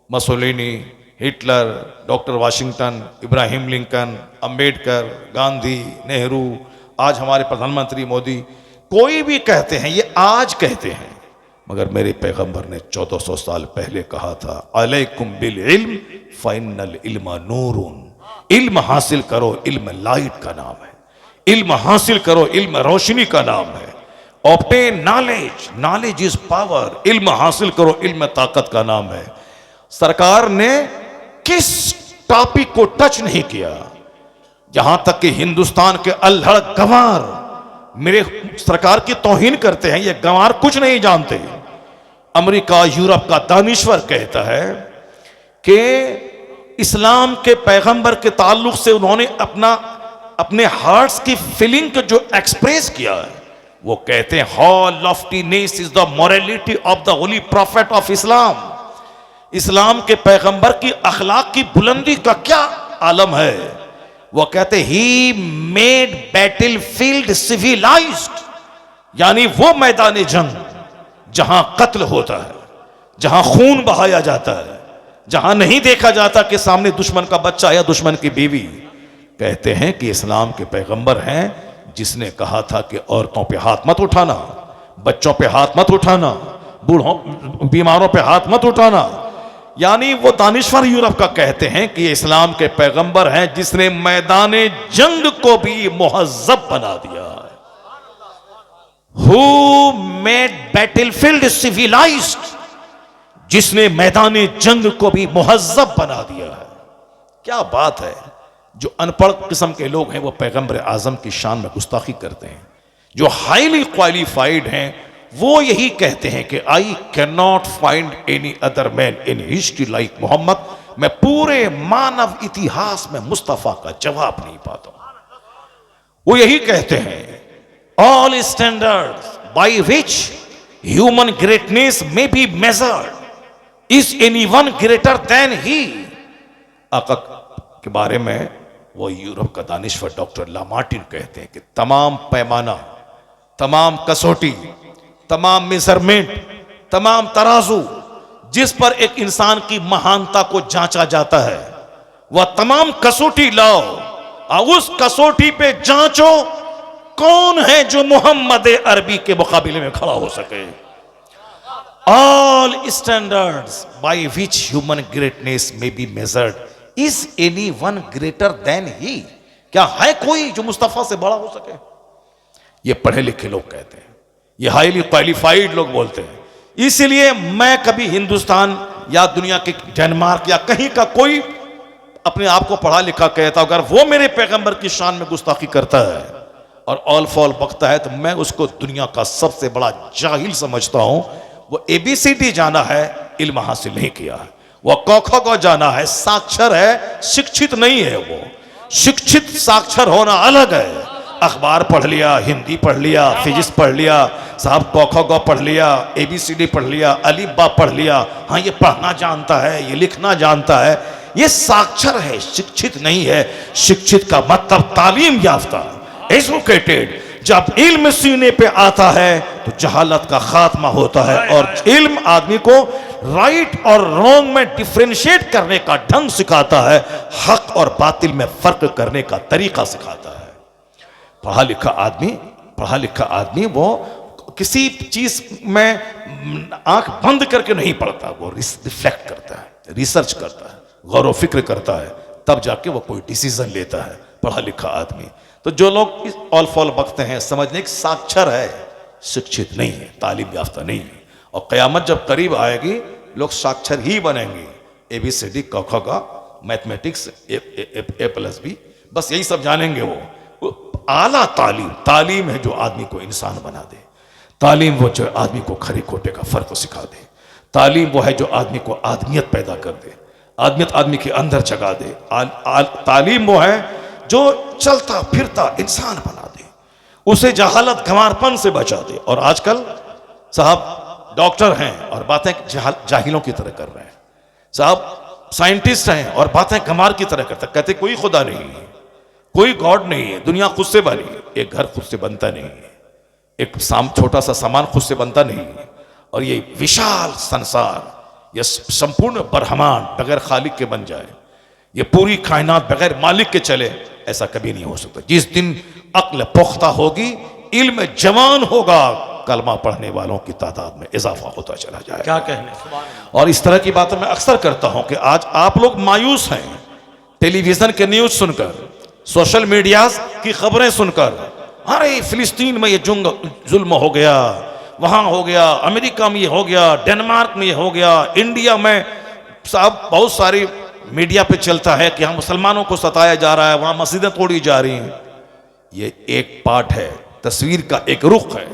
Mussolini, Hitler, doctor Washington, Abraham Lincoln, Ambedkar, Gandhi, Nehru, आज हमारे प्रधानमंत्री मोदी, कोई भी कहते हैं, ये आज कहते हैं, मगर मेरे पैगंबर ने 1400 साल पहले कहा था, अलैकुम बिल इल्म फ़इन्नल इल्म नूरुन। इल्म हासिल करो, इल्म लाइट का नाम है। इल्म हासिल करो, इल्म रोशनी का नाम है। Obtain knowledge, knowledge is power. इल्म हासिल करो, इल्म ताकत का नाम है। सरकार ने किस टॉपिक को टच नहीं किया? जहां तक कि हिंदुस्तान के अल्हड़ गंवार मेरे सरकार की तौहीन करते हैं। ये गंवार कुछ नहीं जानते। अमेरिका, यूरोप का दानिश्वर कहता है कि इस्लाम के पैगंबर के ताल्लुक से उन्होंने अपने हार्ट्स की फीलिंग को जो एक्सप्रेस किया है, वो कहते हैं how loftiness is the morality of the holy prophet of Islam. Islam के पैगंबर की अखलाक की बुलंदी का क्या आलम है। वो कहते he made battlefield civilized, यानी वो मैदान जंग जहां कत्ल होता है, जहां खून बहाया जाता है, जहां नहीं देखा जाता कि सामने दुश्मन का बच्चा या दुश्मन की बीवी। कहते हैं कि इस्लाम के पैगंबर हैं जिसने कहा था कि औरतों पे हाथ मत उठाना, बच्चों पे हाथ मत उठाना, बूढ़ों बीमारों पे हाथ मत उठाना। यानी वो दानिश्वर यूरोप का कहते हैं कि इस्लाम के पैगंबर हैं जिसने मैदाने जंग को भी मुहज्जब बना दिया है। हु मेड बैटलफील्ड सिविलाइज्ड, जिसने मैदाने जंग को भी मुहज्जब बना दिया है। क्या बात है। जो अनपढ़ किस्म के लोग हैं वो पैगंबर आजम की शान में गुस्ताखी करते हैं। जो हाईली क्वालिफाइड हैं वो यही कहते हैं कि I can not find any other man in history like Muhammad. मैं पूरे मानव इतिहास में मुस्तफा का जवाब नहीं पाता हूं। वो यही कहते हैं all standards by which human greatness may be measured is any one greater than he. आका के बारे में वो यूरोप का दानिश्वर डॉक्टर लामार्टिन कहते हैं कि तमाम पैमाना, तमाम कसौटी, तमाम मेजरमेंट, तमाम तराजू जिस पर एक इंसान की महानता को जांचा जाता है, वह तमाम कसौटी लाओ और उस कसौटी पे जांचो कौन है जो मोहम्मद अरबी के मुकाबले में खड़ा हो सके। All standards by which human greatness may be measured is any one greater than he. क्या है कोई जो मुस्तफा से बड़ा हो सके? ये पढ़े लिखे लोग कहते हैं, ये हाईली क्वालिफाइड लोग बोलते हैं। इसीलिए मैं कभी हिंदुस्तान या दुनिया के डेनमार्क या कहीं का कोई अपने आप को पढ़ा लिखा कहता अगर वो मेरे पैगंबर की शान में गुस्ताखी करता है और ऑल फॉल बकता है तो मैं उसको दुनिया का सबसे बड़ा जाहिल समझता हूं। वो ABCD जाना है, इल्म हासिल नहीं किया है। वो क ख ग जाना है, साक्षर है, शिक्षित नहीं है। वो शिक्षित साक्षर होना अलग है। अखबार पढ़ लिया, हिंदी पढ़ लिया, फिजिक्स पढ़ लिया, साहब क ख ग पढ़ लिया, ABCD पढ़ लिया, अलिफ बा पढ़ लिया, हाँ ये पढ़ना जानता है, ये लिखना जानता है, ये साक्षर है, शिक्षित नहीं है। शिक्षित का मतलब तालीम याफ्ता, एजुकेटेड। जब इल्म सीने पे आता है तो जहालत का खात्मा होता है और इल्म आदमी को राइट और रॉन्ग में डिफरेंशिएट करने का ढंग सिखाता है, हक और बातिल में फर्क करने का तरीका सिखाता है। पढ़ा लिखा आदमी वो किसी चीज में आंख बंद करके नहीं पढ़ता, वो रिफ्लेक्ट करता है, रिसर्च करता है, गौर व फिक्र करता है, तब जाके वो कोई डिसीजन लेता है पढ़ा लिखा आदमी। तो जो लोग इस ऑल फॉल बकते हैं समझने कि साक्षर है, शिक्षित नहीं है, तालीम याफ्ता नहीं है। और क़यामत जब करीब आएगी लोग साक्षर ही बनेंगे। ABCD क ख ग, मैथमेटिक्स A+B, बस यही सब जानेंगे। वो आला तालीम है जो आदमी को इंसान बना दे। तालीम वो जो आदमी को खरे खोटे का फर्क सिखा दे। तालीम वो है जो आदमी को आदमियत पैदा कर दे, आदमियत आदमी के अंदर जगा दे। तालीम वो है जो चलता फिरता इंसान बना दे, उसे जहालत गंवारपन से बचा दे। और आजकल साहब डॉक्टर हैं और बातें जाहिलों की तरह कर रहे हैं, साहब साइंटिस्ट हैं और बातें गंवार की तरह करते, कहते कोई खुदा नहीं है, कोई गॉड नहीं है, दुनिया खुद से बनी है। एक घर खुद से बनता नहीं है, एक छोटा सा सामान खुद से बनता नहीं है। और ये विशाल संसार, ये संपूर्ण ब्रह्मांड बगैर खालिक के बन जाए, ये पूरी कायनात बगैर मालिक के चले, ऐसा कभी नहीं हो सकता। जिस दिन अक्ल पुख्ता होगी, इल्म जवान होगा, कलमा पढ़ने वालों की तादाद में इजाफा होता चला जाएगा। क्या कहने। और इस तरह की बातें मैं अक्सर करता हूं कि आज आप लोग मायूस हैं टेलीविजन के न्यूज सुनकर, सोशल मीडिया की खबरें सुनकर। अरे फिलिस्तीन में ये जुल्म हो गया, वहां हो गया, अमेरिका में ये हो गया, डेनमार्क में ये हो गया, इंडिया में साहब बहुत सारी मीडिया पे चलता है कि हम मुसलमानों को सताया जा रहा है, वहां मस्जिदें तोड़ी जा रही हैं। ये एक पार्ट है, तस्वीर का एक रुख है।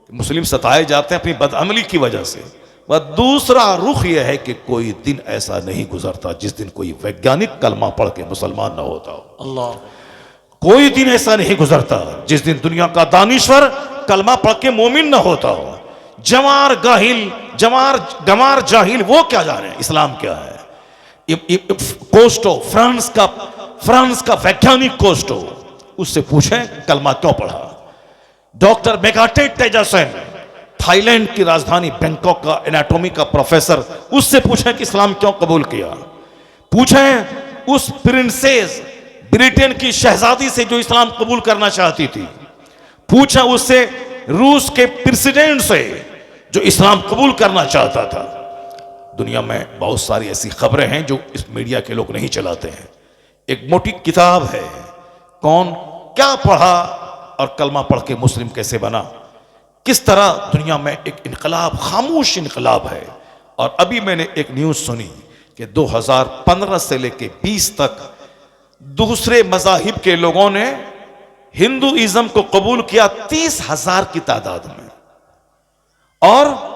मुस्लिम सताए जाते हैं अपनी बदअमली की वजह से। वह दूसरा रुख यह है कि कोई दिन ऐसा नहीं गुजरता जिस दिन कोई वैज्ञानिक कलमा पढ़ के मुसलमान ना होता हो। अल्लाह। कोई दिन ऐसा नहीं गुजरता जिस दिन दुनिया का दानिश्वर कलमा पढ़ के मोमिन ना होता हो। गंवार जाहिल वो क्या जाने इस्लाम क्या है। कोस्टो, फ्रांस का वैज्ञानिक कोस्टो, उससे पूछें कलमा क्यों पढ़ा। डॉक्टर मेगाटे तेजासन, थाईलैंड की राजधानी बैंकॉक का एनाटॉमी का प्रोफेसर, उससे पूछें कि इस्लाम क्यों कबूल किया। पूछें उस प्रिंसेस, ब्रिटेन की शहजादी से जो इस्लाम कबूल करना चाहती थी। पूछें उससे रूस के प्रेसिडेंट से जो इस्लाम कबूल करना चाहता था। दुनिया में बहुत सारी ऐसी खबरें हैं जो इस मीडिया के लोग नहीं चलाते हैं। एक मोटी किताब है, कौन क्या पढ़ा और कलमा पढ़ के मुस्लिम कैसे बना। किस तरह दुनिया में एक इनकलाब, खामोश इनकलाब है। और अभी मैंने एक न्यूज सुनी कि 2015 से लेके 20 तक दूसरे मजाहिब के लोगों ने हिंदुइज्म को कबूल किया 30,000 की तादाद में, और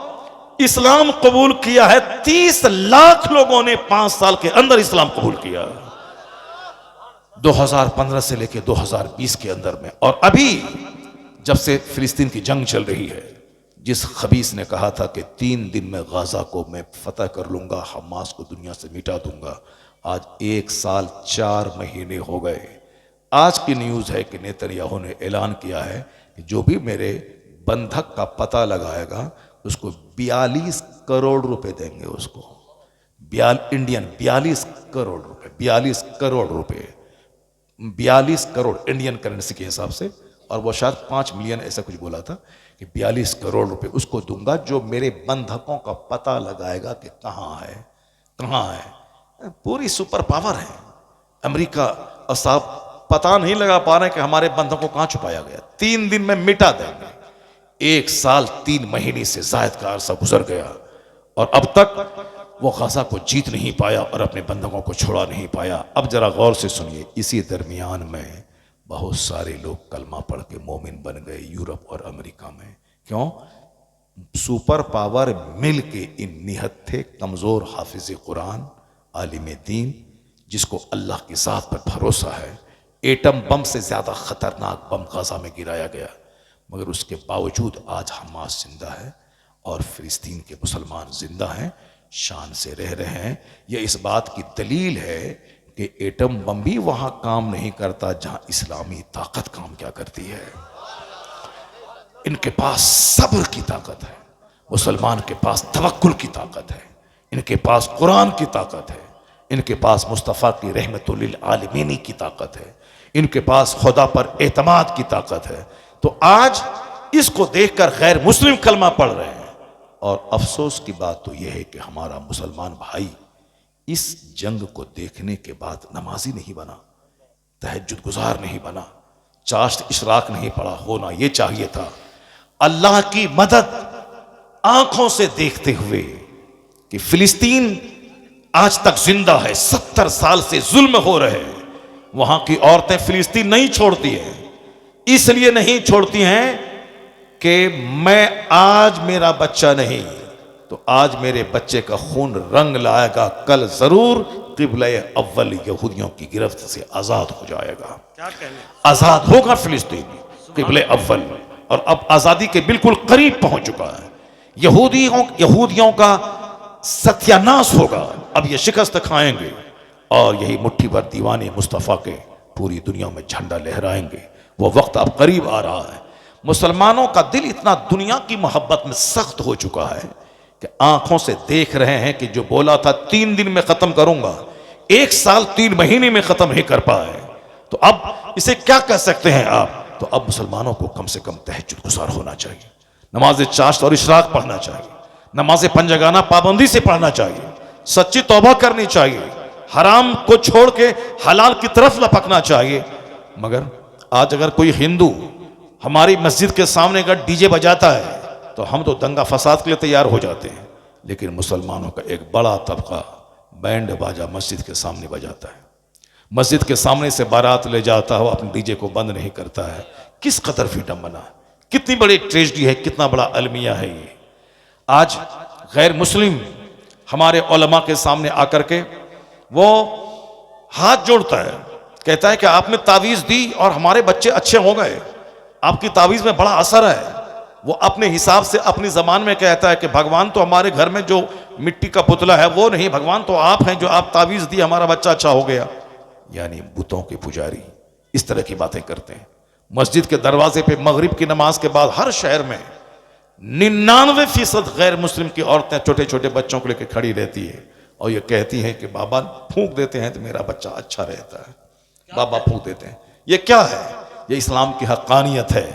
इस्लाम कबूल किया है 30 लाख लोगों ने 5 साल के अंदर इस्लाम कबूल किया 2015 से लेकर 2020 के अंदर में। और अभी जब से फिलिस्तीन की जंग चल रही है, जिस खबीस ने कहा था कि 3 दिन में गाजा को मैं फतह कर लूंगा, हमास को दुनिया से मिटा दूंगा, आज 1 साल 4 महीने हो गए। आज की न्यूज है कि नेतन्याहू ने ऐलान किया है कि जो भी मेरे बंधक का पता लगाएगा उसको 42 करोड़ रुपए देंगे। उसको 42 करोड़ रुपए, 42 करोड़ रुपए, 42 करोड़ इंडियन करेंसी के हिसाब से, और वो शायद 5 मिलियन ऐसा कुछ बोला था कि 42 करोड़ रुपए उसको दूंगा जो मेरे बंधकों का पता लगाएगा कि कहाँ है। पूरी सुपर पावर है अमेरिका, और साहब पता नहीं लगा पा रहे कि हमारे बंधकों को कहाँ छुपाया गया। 3 दिन में मिटा देंगे। 1 साल 3 महीने से जायद का अरसा गुजर गया और अब तक वो गजा को जीत नहीं पाया और अपने बंधकों को छुड़ा नहीं पाया। अब जरा गौर से सुनिए, इसी दरमियान में बहुत सारे लोग कलमा पढ़ के मोमिन बन गए यूरोप और अमेरिका में। क्यों? सुपर पावर मिल के इन निहत थे कमजोर हाफिज कुरान, आलिम दीन, जिसको अल्लाह की ज़ात पर भरोसा है। एटम बम से ज्यादा खतरनाक बम गजा में गिराया गया, मगर उसके बावजूद आज हमास जिंदा है और फिलिस्तीन के मुसलमान जिंदा हैं, शान से रह रहे हैं। यह इस बात की दलील है कि एटम बम भी वहां काम नहीं करता जहां इस्लामी ताकत काम क्या करती है। इनके पास सब्र की ताकत है, मुसलमान के पास तवक्कुल की ताकत है, इनके पास कुरान की ताकत है, इनके पास मुस्तफ़ा की रहमतुल लिल आलमीन की ताकत है, इनके पास खुदा पर एतमाद की ताकत है। तो आज इसको देखकर गैर मुस्लिम कलमा पढ़ रहे हैं। और अफसोस की बात तो यह है कि हमारा मुसलमान भाई इस जंग को देखने के बाद नमाजी नहीं बना, तहज्जुद गुजार नहीं बना, चाश्त इशराक नहीं पड़ा। होना यह चाहिए था अल्लाह की मदद आंखों से देखते हुए कि फिलिस्तीन आज तक जिंदा है, 70 साल से जुल्म हो रहे हैं। वहां की औरतें फिलिस्तीन नहीं छोड़ती हैं, इसलिए नहीं छोड़ती हैं कि मैं आज मेरा बच्चा नहीं तो आज मेरे बच्चे का खून रंग लाएगा, कल जरूर क़िबला अव्वल यहूदियों की गिरफ्त से आजाद हो जाएगा। क्या कहने, आजाद होगा फिलिस्तीन, क़िबला अव्वल। और अब आजादी के बिल्कुल करीब पहुंच चुका है। यहूदियों का सत्यानाश होगा। अब ये शिकस्त खाएंगे और यही मुट्ठी भर दीवाने मुस्तफ़ा के पूरी दुनिया में झंडा लहराएंगे। वो वक्त अब करीब आ रहा है। मुसलमानों का दिल इतना दुनिया की मोहब्बत में सख्त हो चुका है कि आंखों से देख रहे हैं कि जो बोला था 3 दिन में खत्म करूंगा, 1 साल 3 महीने में खत्म नहीं कर पाए। तो अब इसे क्या कह सकते हैं आप? तो अब मुसलमानों को कम से कम तहज्जुद गुजार होना चाहिए, नमाज चाश्त और इशराक पढ़ना चाहिए, नमाज पंजगाना पाबंदी से पढ़ना चाहिए, सच्ची तौबा करनी चाहिए, हराम को छोड़ के हलाल की तरफ लपकना चाहिए। मगर आज अगर कोई हिंदू हमारी मस्जिद के सामने अगर डीजे बजाता है तो हम तो दंगा फसाद के लिए तैयार हो जाते हैं, लेकिन मुसलमानों का एक बड़ा तबका बैंड बाजा मस्जिद के सामने बजाता है, मस्जिद के सामने से बारात ले जाता है, अपने डीजे को बंद नहीं करता है। किस कदर फ्रीडम बना है, कितनी बड़ी ट्रेजेडी है, कितना बड़ा अलमिया है ये। आज गैर मुस्लिम हमारे उलमा के सामने आकर के वो हाथ जोड़ता है, कहता है कि आपने तावीज़ दी और हमारे बच्चे अच्छे हो गए, आपकी तावीज़ में बड़ा असर है। वो अपने हिसाब से अपनी ज़बान में कहता है कि भगवान तो हमारे घर में जो मिट्टी का पुतला है वो नहीं, भगवान तो आप हैं जो आप तावीज़ दी, हमारा बच्चा अच्छा हो गया। यानी बुतों के पुजारी इस तरह की बातें करते हैं। मस्जिद के दरवाजे पे मगरिब की नमाज के बाद हर शहर में 99% गैर मुस्लिम की औरतें छोटे छोटे बच्चों को लेकर खड़ी रहती है और ये कहती हैं कि बाबा फूंक देते हैं तो मेरा बच्चा अच्छा रहता है, बाबा फूंक देते हैं। ये क्या है? ये इस्लाम की हक्कानियत है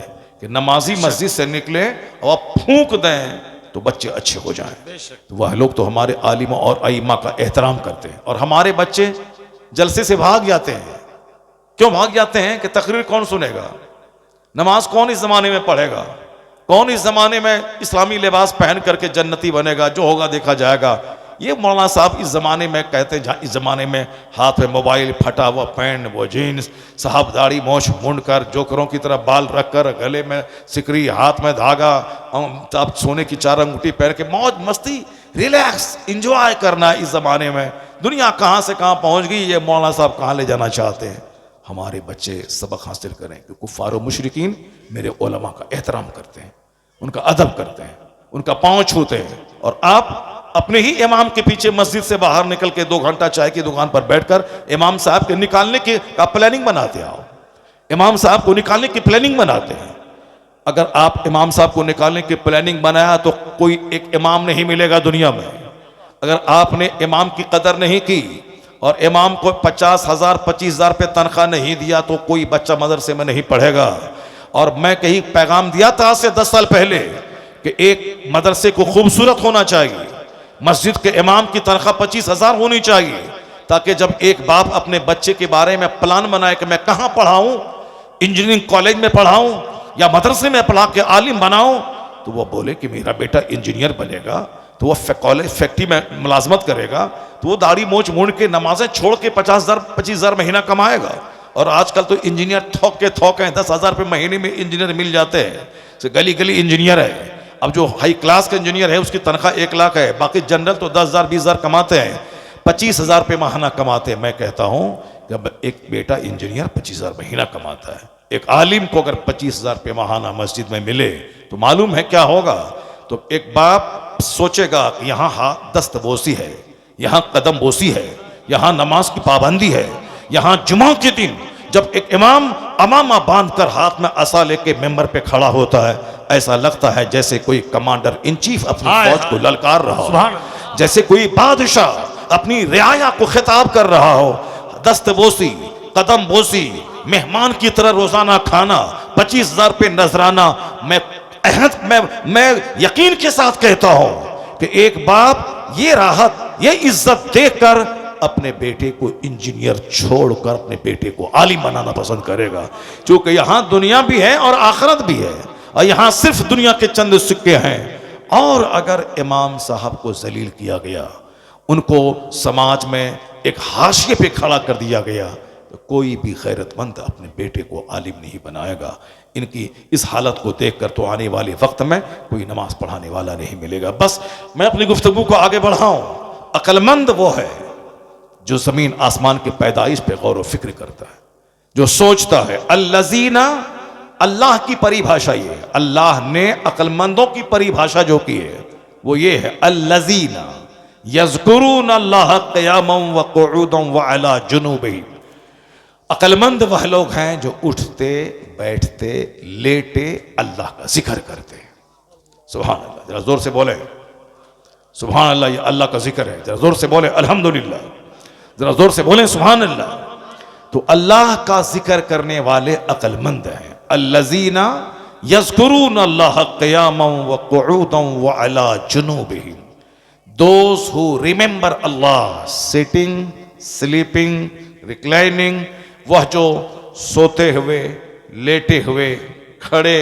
कि नमाजी मस्जिद से निकले और फूंक दें तो बच्चे अच्छे हो जाएं। तो वह लोग तो हमारे आलिमों और आइम्मा का एहतराम करते हैं और हमारे बच्चे जलसे से भाग जाते हैं। क्यों भाग जाते हैं? कि तकरीर कौन सुनेगा, नमाज कौन इस जमाने में पढ़ेगा, कौन इस जमाने में इस्लामी लिबास पहन करके जन्नती बनेगा, जो होगा देखा जाएगा। ये मौलाना साहब इस जमाने में कहते हैं, इस जमाने में हाथ में मोबाइल, फटा हुआ पैंट, वो जीन्स, साहब दाढ़ी मोछ मुंड कर, जोकरों की तरह बाल रखकर, गले में सिकरी, हाथ में धागा, अब सोने की 4 अंगूठी पहन के मौज मस्ती, रिलैक्स, इंजॉय करना। इस जमाने में दुनिया कहाँ से कहाँ पहुँच गई, ये मौलाना साहब कहाँ ले जाना चाहते हैं। हमारे बच्चे सबक हासिल करें कि कुफ्फार और मुशरिकीन मेरे उलमा का एहतराम करते हैं, उनका अदब करते हैं, उनका पाँव छूते हैं। और आप अपने ही इमाम के पीछे मस्जिद से बाहर निकल के 2 घंटा चाय की दुकान पर बैठकर इमाम साहब के निकालने की प्लानिंग बनाते आओ, इमाम साहब को निकालने की प्लानिंग बनाते हैं। अगर आप इमाम साहब को निकालने की प्लानिंग बनाया तो कोई एक इमाम नहीं मिलेगा दुनिया में। अगर आपने इमाम की कदर नहीं की और इमाम को 50,000 25,000 रुपये तनख्वाह नहीं दिया तो कोई बच्चा मदरसे में नहीं पढ़ेगा। और मैं कहीं पैगाम दिया था आज से 10 साल पहले कि एक मदरसे को खूबसूरत होना चाहिए, मस्जिद के इमाम की तनख्वाह 25,000 होनी चाहिए, ताकि जब एक बाप अपने बच्चे के बारे में प्लान बनाए कि मैं कहाँ पढ़ाऊँ, इंजीनियरिंग कॉलेज में पढ़ाऊँ या मदरसे में पढ़ा के आलिम बनाऊँ, तो वो बोले कि मेरा बेटा इंजीनियर बनेगा तो वो कॉलेज फैक्ट्री में मुलाजमत करेगा, तो वो दाढ़ी मोच मोड़ के नमाजें छोड़ के 50,000 महीना कमाएगा। और आजकल तो इंजीनियर थोक हैं, 10,000 रुपये महीने में इंजीनियर मिल जाते हैं। तो गली गली इंजीनियर है। अब जो हाई क्लास का इंजीनियर है उसकी तनख्वाह 1 लाख है, बाकी जनरल तो 10,000 20,000 कमाते हैं, 25,000 रुपये महीना कमाते हैं। मैं कहता हूँ जब एक बेटा इंजीनियर 25,000 महीना कमाता है, एक आलिम को अगर 25,000 रुपये महीना मस्जिद में मिले तो मालूम है क्या होगा। तो एक बाप सोचेगा कि यहाँ दस्तबोसी है, यहाँ कदम बोसी है, यहाँ नमाज की पाबंदी है, यहाँ जुमा के दिन जब एक इमाम अमामा बांधकर हाथ में असा लेके मेंबर पे खड़ा होता है, ऐसा लगता है जैसे कोई कमांडर इन चीफ अपनी फौज को ललकार रहा हो, जैसे कोई बादशाह अपनी रियाया को खिताब कर रहा हो। दस्तबोसी, कदम बोसी, मेहमान की तरह रोजाना खाना, 25,000 रुपये नजराना। मैं यकीन के साथ कहता हूं कि एक बाप ये राहत, ये इज्जत देकर अपने बेटे को इंजीनियर छोड़कर अपने बेटे को आलिम बनाना पसंद करेगा, क्योंकि यहां दुनिया भी है और आखिरत भी है, और यहां सिर्फ दुनिया के चंद सिक्के हैं। और अगर इमाम साहब को जलील किया गया, उनको समाज में एक हाशिए पे खड़ा कर दिया गया, तो कोई भी गैरतमंद अपने बेटे को आलिम नहीं बनाएगा। इनकी इस हालत को देखकर तो आने वाले वक्त में कोई नमाज पढ़ाने वाला नहीं मिलेगा। बस मैं अपनी गुफ्तगू को आगे बढ़ाऊं। अक्लमंद वो है जो जमीन आसमान की पैदाइश पे गौर व फिक्र करता है, जो सोचता है। अल्लज़ीना, अल्लाह की परिभाषा ये है, अल्लाह ने अक्लमंदों की परिभाषा जो की है वो ये है, अल्लज़ीना यज़कुरून अल्लाह क़ियामन व क़ुऊदन व अला जुनूबिहिम। अक्लमंद वह लोग हैं जो उठते बैठते लेटे अल्लाह का जिक्र करते हैं। सुभान अल्लाह, जरा जोर से बोले सुभान अल्लाह, ये अल्लाह का जिक्र है। जरा जोर से बोले अल्हम्दुलिल्लाह, जरा जोर से बोले सुभान अल्लाह। तो अल्लाह का जिक्र करने वाले अक्लमंद हैं। अल्लज़ीना यज़कुरून अल्लाह क़ियामन व क़ुऊदन व अला जुनूबिहिम। Those who remember Allah sitting, sleeping, reclining, वह जो सोते हुए, लेटे हुए, खड़े,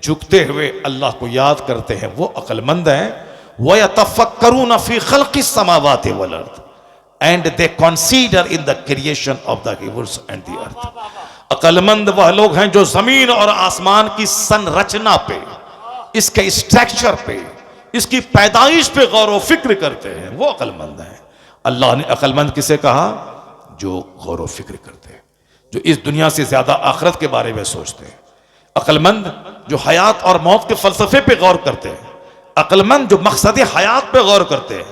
झुकते हुए अल्लाह को याद करते हैं, वो अक्लमंद हैं। वयतफक्करून फी खल्क़िस समावाति वल अर्द, and they consider in the creation of the heavens and the earth। अक्लमंद वह लोग हैं जो जमीन और आसमान की संरचना पे, इसके स्ट्रक्चर पे, इसकी पैदाइश पे गौर व फिक्र करते हैं, वो अक्लमंद हैं। अल्लाह ने अक्लमंद किसे कहा? जो गौर व फिक्र करते हैं, जो इस दुनिया से ज्यादा आखिरत के बारे में सोचते हैं। अक्लमंद जो हयात और मौत के फलसफे पे गौर करते हैं। अक्लमंद जो मकसद हयात पे गौर करते हैं।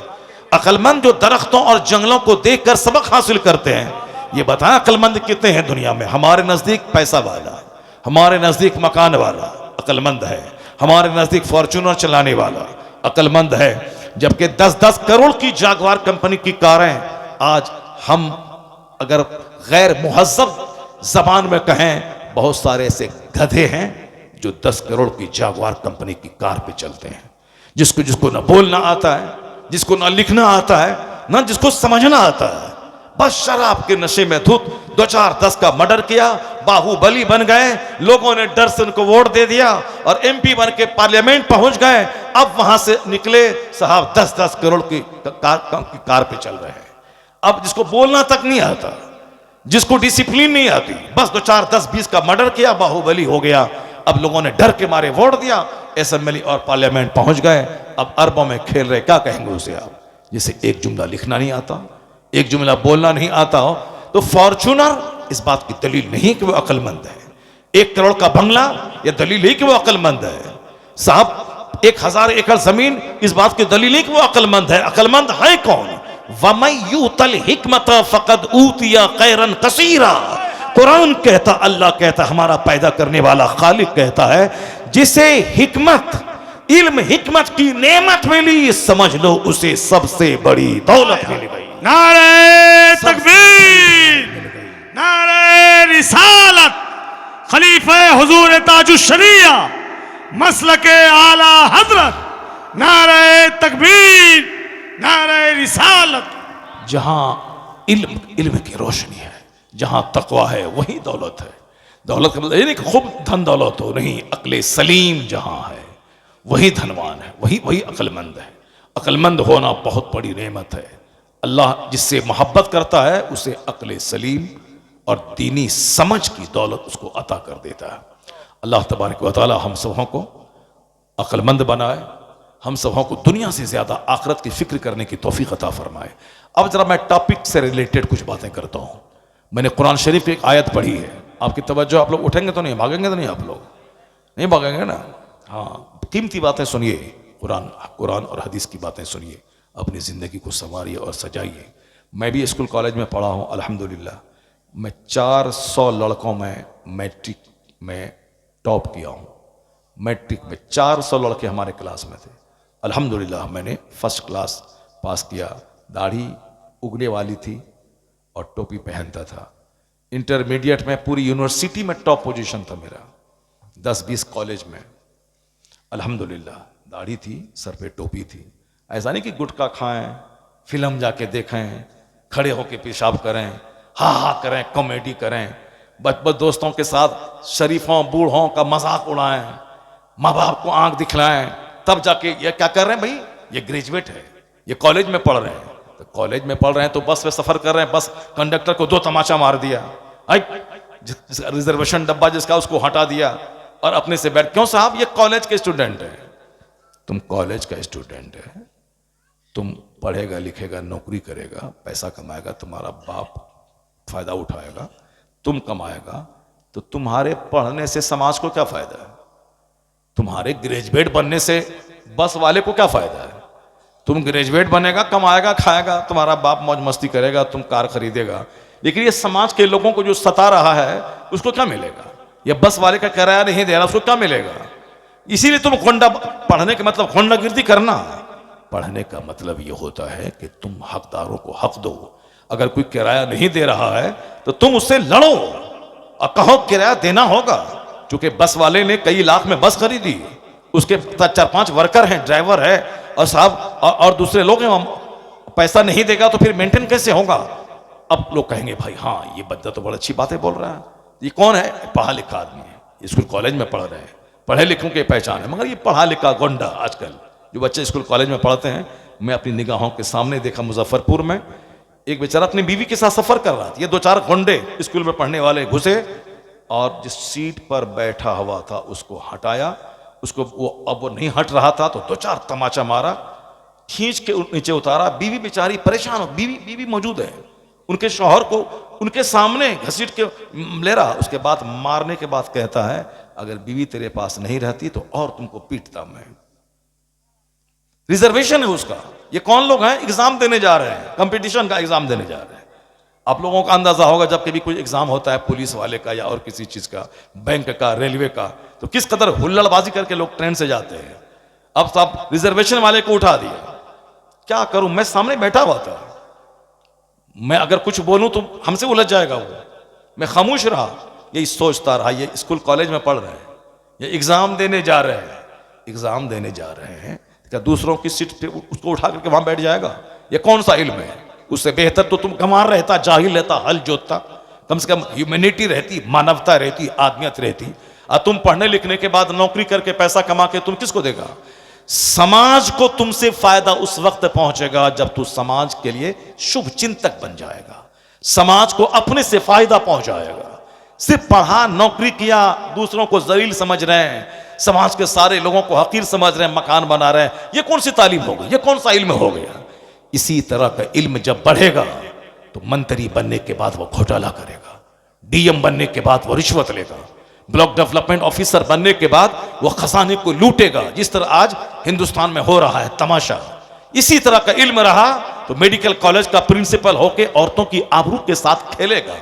अक्लमंद जो दरख्तों और जंगलों को देखकर सबक हासिल करते हैं। ये बताएं अक्लमंद कितने हैं दुनिया में? हमारे नजदीक पैसा वाला, हमारे नजदीक मकान वाला अक्लमंद है, हमारे नजदीक फॉर्च्यूनर चलाने वाला अक्लमंद है। जबकि 10-10 करोड़ की जागवार कंपनी की कारें, आज हम अगर गैर मुहज्जब जबान में कहें, बहुत सारे ऐसे गधे हैं जो 10 करोड़ की जागवार कंपनी की कार पे चलते हैं, जिसको ना बोलना आता है, जिसको ना लिखना आता है, ना जिसको समझना आता है, बस शराब के नशे में धुत 2-4-10 का मर्डर किया, बाहुबली बन गए, लोगों ने डर से उनको वोट दे दिया और MP बन के पार्लियामेंट पहुंच गए। अब वहां से निकले साहब 10-10 करोड़ की कार पे चल रहे हैं। अब जिसको बोलना तक नहीं आता, जिसको डिसिप्लिन नहीं आती, बस 2-4-10-20 का मर्डर किया, बाहुबली हो गया। अब लोगों ने डर के मारे वोट दिया, असेंबली और पार्लियामेंट पहुंच गए। अब अरबों में खेल रहे, क्या कहेंगे उसे आप? जिसे एक जुमला लिखना नहीं आता, एक जुमला बोलना नहीं आता हो, तो फॉर्च्यूनर इस बात की दलील नहीं कि वो अक्लमंद है। 1 करोड़ का बंगला यह दलील नहीं कि वो अक्लमंद है। साहब 1000 एकड़ जमीन इस बात की दलील नहीं कि वो अक्लमंद है। अक्लमंद है कौन? वमन यूतल हिकमत फकद ऊतिया खैरन कसीरा। कुरान कहता, अल्लाह कहता, हमारा पैदा करने वाला खालिक कहता है, जिसे हिकमत, इल्म हिकमत की नेमत मिली, समझ लो उसे सबसे बड़ी दौलत मिल गई। नारे तकबीर, नारे रिसालत, खलीफे हुजूर ताजुश्शरिया मसलके आला हजरत, नारे तकबीर, नारे रिसालत। जहां इल्म की रोशनी है, जहां तकवा है, वही दौलत है। दौलत का मतलब ये नहीं कि खूब धन दौलत हो, नहीं, अक्ले सलीम जहां है वही धनवान है, वही अक्लमंद है। अक्लमंद होना बहुत बड़ी नेमत है। अल्लाह जिससे मोहब्बत करता है उसे अक्ल सलीम और दीनी समझ की दौलत उसको अता कर देता है। अल्लाह तबारक व तआला हम सबों को अक्लमंद बनाए, हम सबों को दुनिया से ज्यादा आखिरत की फिक्र करने की तौफीक अता फरमाए। अब जरा मैं टॉपिक से रिलेटेड कुछ बातें करता हूं। मैंने कुरान शरीफ की एक आयत पढ़ी है, आपकी तवज्जो, आप लोग उठेंगे तो नहीं, भागेंगे तो नहीं, आप लोग नहीं भागेंगे ना? हाँ, कीमती बातें सुनिए, कुरान और हदीस की बातें सुनिए, अपनी ज़िंदगी को संवारिए और सजाइए। मैं भी स्कूल कॉलेज में पढ़ा हूँ अल्हम्दुलिल्लाह। मैं 400 लड़कों में मैट्रिक में टॉप किया हूँ। मैट्रिक में 400 लड़के हमारे क्लास में थे। अल्हम्दुलिल्लाह मैंने फर्स्ट क्लास पास किया। दाढ़ी उगने वाली थी और टोपी पहनता था। इंटरमीडिएट में पूरी यूनिवर्सिटी में टॉप पोजीशन था मेरा, 10-20 कॉलेज में। अल्हम्दुलिल्लाह दाढ़ी थी, सर पे टोपी थी। ऐसा नहीं कि गुटखा खाएं, फिल्म जाके देखें, खड़े होके पेशाब करें, हा करें, कॉमेडी करें, बच दोस्तों के साथ शरीफों बूढ़ों का मजाक उड़ाएं, माँ बाप को आंख दिखलाएं, तब जाके ये क्या कर रहे हैं भाई, ये ग्रेजुएट है, ये कॉलेज में पढ़ रहे हैं। तो कॉलेज में पढ़ रहे हैं तो बस में सफर कर रहे हैं, बस कंडक्टर को 2 तमाचा मार दिया, रिजर्वेशन डब्बा जिसका उसको हटा दिया और अपने से बैठ। क्यों साहब, ये कॉलेज के स्टूडेंट है। तुम कॉलेज का स्टूडेंट है, तुम पढ़ेगा लिखेगा, नौकरी करेगा, पैसा कमाएगा, तुम्हारा बाप फायदा उठाएगा, तुम कमाएगा, तो तुम्हारे पढ़ने से समाज को क्या फायदा है? तुम्हारे ग्रेजुएट बनने से बस वाले को क्या फायदा है? तुम ग्रेजुएट बनेगा, कमाएगा, खाएगा, तुम्हारा बाप मौज मस्ती करेगा, तुम कार खरीदेगा, लेकिन ये समाज के लोगों को जो सता रहा है उसको क्या मिलेगा? ये बस वाले का किराया नहीं दे रहा, उसको क्या मिलेगा? इसीलिए तुम होंडा, पढ़ने का मतलब होंडागिर्दी करना। पढ़ने का मतलब ये होता है कि तुम हकदारों को हक दो। अगर कोई किराया नहीं दे रहा है तो तुम उससे लड़ो और कहो किराया देना होगा। क्योंकि बस वाले ने कई लाख में बस खरीदी, उसके 4-5 वर्कर हैं, ड्राइवर है और साहब और दूसरे लोग हैं, पैसा नहीं देगा तो फिर मेंटेन कैसे होगा? अब लोग कहेंगे भाई हाँ ये बंदा तो बड़ी अच्छी बातें बोल रहा है, ये कौन है? पढ़ा लिखा आदमी है, स्कूल कॉलेज में पढ़ रहे हैं, पढ़े लिखों की पहचान है। मगर ये पढ़ा लिखा गोंडा आजकल जो बच्चे स्कूल कॉलेज में पढ़ते हैं, मैं अपनी निगाहों के सामने देखा मुजफ्फरपुर में एक बेचारा अपनी बीवी के साथ सफर कर रहा था। ये 2-4 गोंडे स्कूल में पढ़ने वाले घुसे और जिस सीट पर बैठा हुआ था उसको हटाया, उसको वो नहीं हट रहा था तो 2-4 तमाचा मारा, खींच के नीचे उतारा। बीवी बेचारी परेशान हो, बीवी मौजूद है, उनके शौहर को उनके सामने घसीट के ले रहा। उसके बाद मारने के बाद कहता है अगर बीवी तेरे पास नहीं रहती तो और तुमको पीटता मैं। रिजर्वेशन है उसका। ये कौन लोग हैं? एग्जाम देने जा रहे हैं, कंपटीशन का एग्जाम देने जा रहे हैं। आप लोगों का अंदाजा होगा जब कभी कोई एग्जाम होता है पुलिस वाले का या और किसी चीज का, बैंक का, रेलवे का, तो किस कदर हुल्लड़बाजी करके लोग ट्रेन से जाते हैं। अब साहब रिजर्वेशन वाले को उठा दिया, क्या करूं? मैं सामने बैठा हुआ था, मैं अगर कुछ बोलूं तो हमसे उलझ जाएगा वो। मैं खामोश रहा, यही सोचता रहा। ये स्कूल कॉलेज में पढ़ रहे हैं, ये एग्जाम देने जा रहे हैं, एग्जाम देने जा रहे हैं, क्या दूसरों की सीट पे उसको उठा करके वहां बैठ जाएगा? ये कौन सा इल्म है? उससे बेहतर तो तुम कमार रहता, जाहिल रहता, हल जोतता, कम से कम ह्यूमैनिटी रहती, मानवता रहती, आदमियत रहती। और तुम पढ़ने लिखने के बाद नौकरी करके पैसा कमा के तुम किसको देगा? समाज को तुमसे फायदा उस वक्त पहुंचेगा जब तू समाज के लिए शुभ चिंतक बन जाएगा, समाज को अपने से फायदा पहुंचाएगा। सिर्फ पढ़ा, नौकरी किया, दूसरों को जलील समझ रहे हैं, समाज के सारे लोगों को हकीर समझ रहे हैं, मकान बना रहे हैं, ये कौन सी तालीम हो गई? ये कौन सा इल्म हो गया? इसी तरह का इल्म जब बढ़ेगा तो मंत्री बनने के बाद वो घोटाला करेगा, डीएम बनने के बाद वो रिश्वत लेगा, ब्लॉक डेवलपमेंट ऑफिसर बनने के बाद वो खजाने को लूटेगा, जिस तरह आज हिंदुस्तान में हो रहा है तमाशा। इसी तरह का इल्म रहा तो मेडिकल कॉलेज का प्रिंसिपल होके औरतों की आबरू के साथ खेलेगा,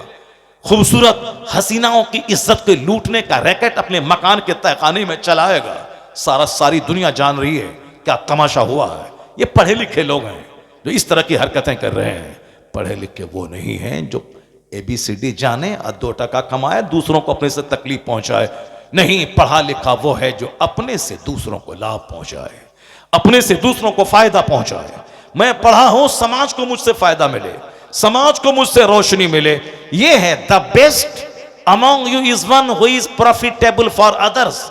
खूबसूरत हसीनाओं की इज्जत को लूटने का रैकेट अपने मकान के तहखाने में चलाएगा। सारी दुनिया जान रही है क्या तमाशा हुआ है। ये पढ़े लिखे लोग हैं जो इस तरह की हरकतें कर रहे हैं। पढ़े लिखे वो नहीं हैं जो ABCD जाने और 2 टका कमाए, दूसरों को अपने से तकलीफ पहुंचाए। नहीं, पढ़ा लिखा वो है जो अपने से दूसरों को लाभ पहुंचाए, अपने से दूसरों को फायदा पहुंचाए। मैं पढ़ा हूं, समाज को मुझसे फायदा मिले, समाज को मुझसे रोशनी मिले। ये है the best among you is one who is profitable for others.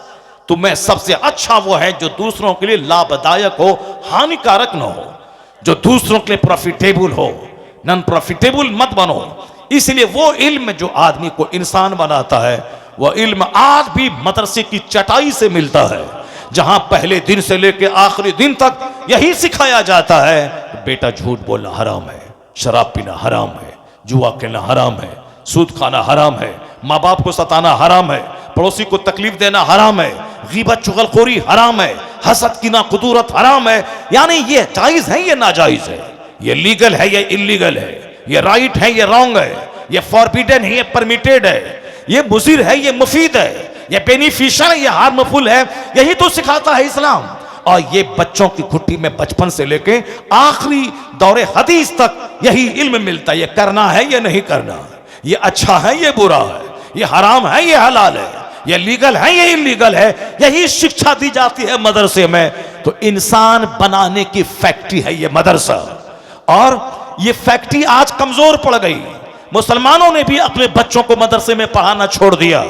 तुम्हें सबसे अच्छा वो है जो दूसरों के लिए लाभदायक हो, हानिकारक न हो, जो दूसरों के लिए प्रॉफिटेबल हो, नॉन प्रॉफिटेबल मत बनो। इसलिए वो इल्म जो आदमी को इंसान बनाता है, वह इल्म आज भी मदरसे की चटाई से मिलता है, जहां पहले दिन से लेकर आखिरी दिन तक यही सिखाया जाता है, बेटा झूठ बोलना हराम है, शराब पीना हराम है, जुआ खेलना हराम है, सूद खाना हराम है, माँ बाप को सताना हराम है, पड़ोसी को तकलीफ देना हराम है, गीबत चुगलखोरी हराम है, हसद कीना कुदूरत हराम है। यानी ये जायज है, ये नाजायज है, ये लीगल है, ये इलीगल है, ये राइट है, ये रॉन्ग है, ये फॉरबिडन है, ये परमिटेड है, ये मुजीर है, ये मुफीद है, ये बेनिफिशियल है, ये हार्मफुल है। यही तो सिखाता है इस्लाम। और ये बच्चों की खुट्टी में बचपन से लेके आखिरी दौरे हदीस तक यही इल्म मिलता है, ये करना है, ये नहीं करना, ये अच्छा है, ये बुरा है, ये हराम है, ये हलाल है, ये लीगल है, ये इलीगल है। यही शिक्षा दी जाती है मदरसे में। तो इंसान बनाने की फैक्ट्री है ये मदरसा, और ये फैक्ट्री आज कमजोर पड़ गई। मुसलमानों ने भी अपने बच्चों को मदरसे में पढ़ाना छोड़ दिया,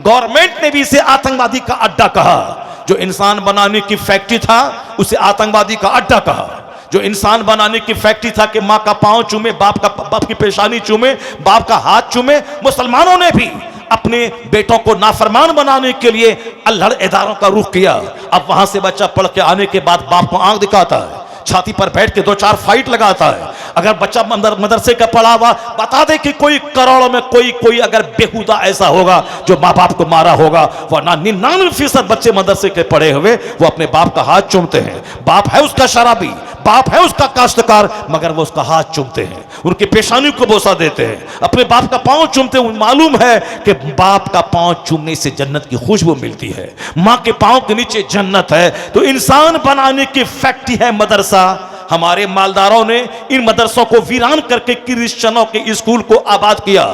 गवर्नमेंट ने भी इसे आतंकवादी का अड्डा कहा। जो इंसान बनाने की फैक्ट्री था उसे आतंकवादी का अड्डा कहा। जो इंसान बनाने की फैक्ट्री था कि माँ का पांव चूमे, बाप की पेशानी चूमे, बाप का हाथ चूमे, मुसलमानों ने भी अपने बेटों को नाफरमान बनाने के लिए अल्हड़ इदारों का रुख किया। अब वहां से बच्चा पढ़ के आने के बाद बाप को आंख दिखाता है, छाती पर बैठ के 2-4 फाइट लगाता है। अगर बच्चा मदरसे का पढ़ा हुआ बता दे कि कोई करोड़ों में कोई अगर बेहुदा ऐसा होगा जो माँ बाप को मारा होगा, वरना 99% बच्चे मदरसे के पढ़े हुए वो अपने बाप का हाथ चूमते हैं। बाप है उसका शराबी, बाप है उसका काश्तकार, मगर वो उसका हाथ चूमते हैं, उनके पेशानी को बोसा देते हैं, अपने बाप का पांव चूमते हैं। मालूम है कि बाप का पांव चूमने से जन्नत की खुशबू मिलती है, माँ के पांव के नीचे जन्नत है। तो इंसान बनाने की फैक्ट्री है मदरसा। हमारे मालदारों ने इन मदरसों को वीरान करके क्रिश्चियनों के स्कूल को आबाद किया।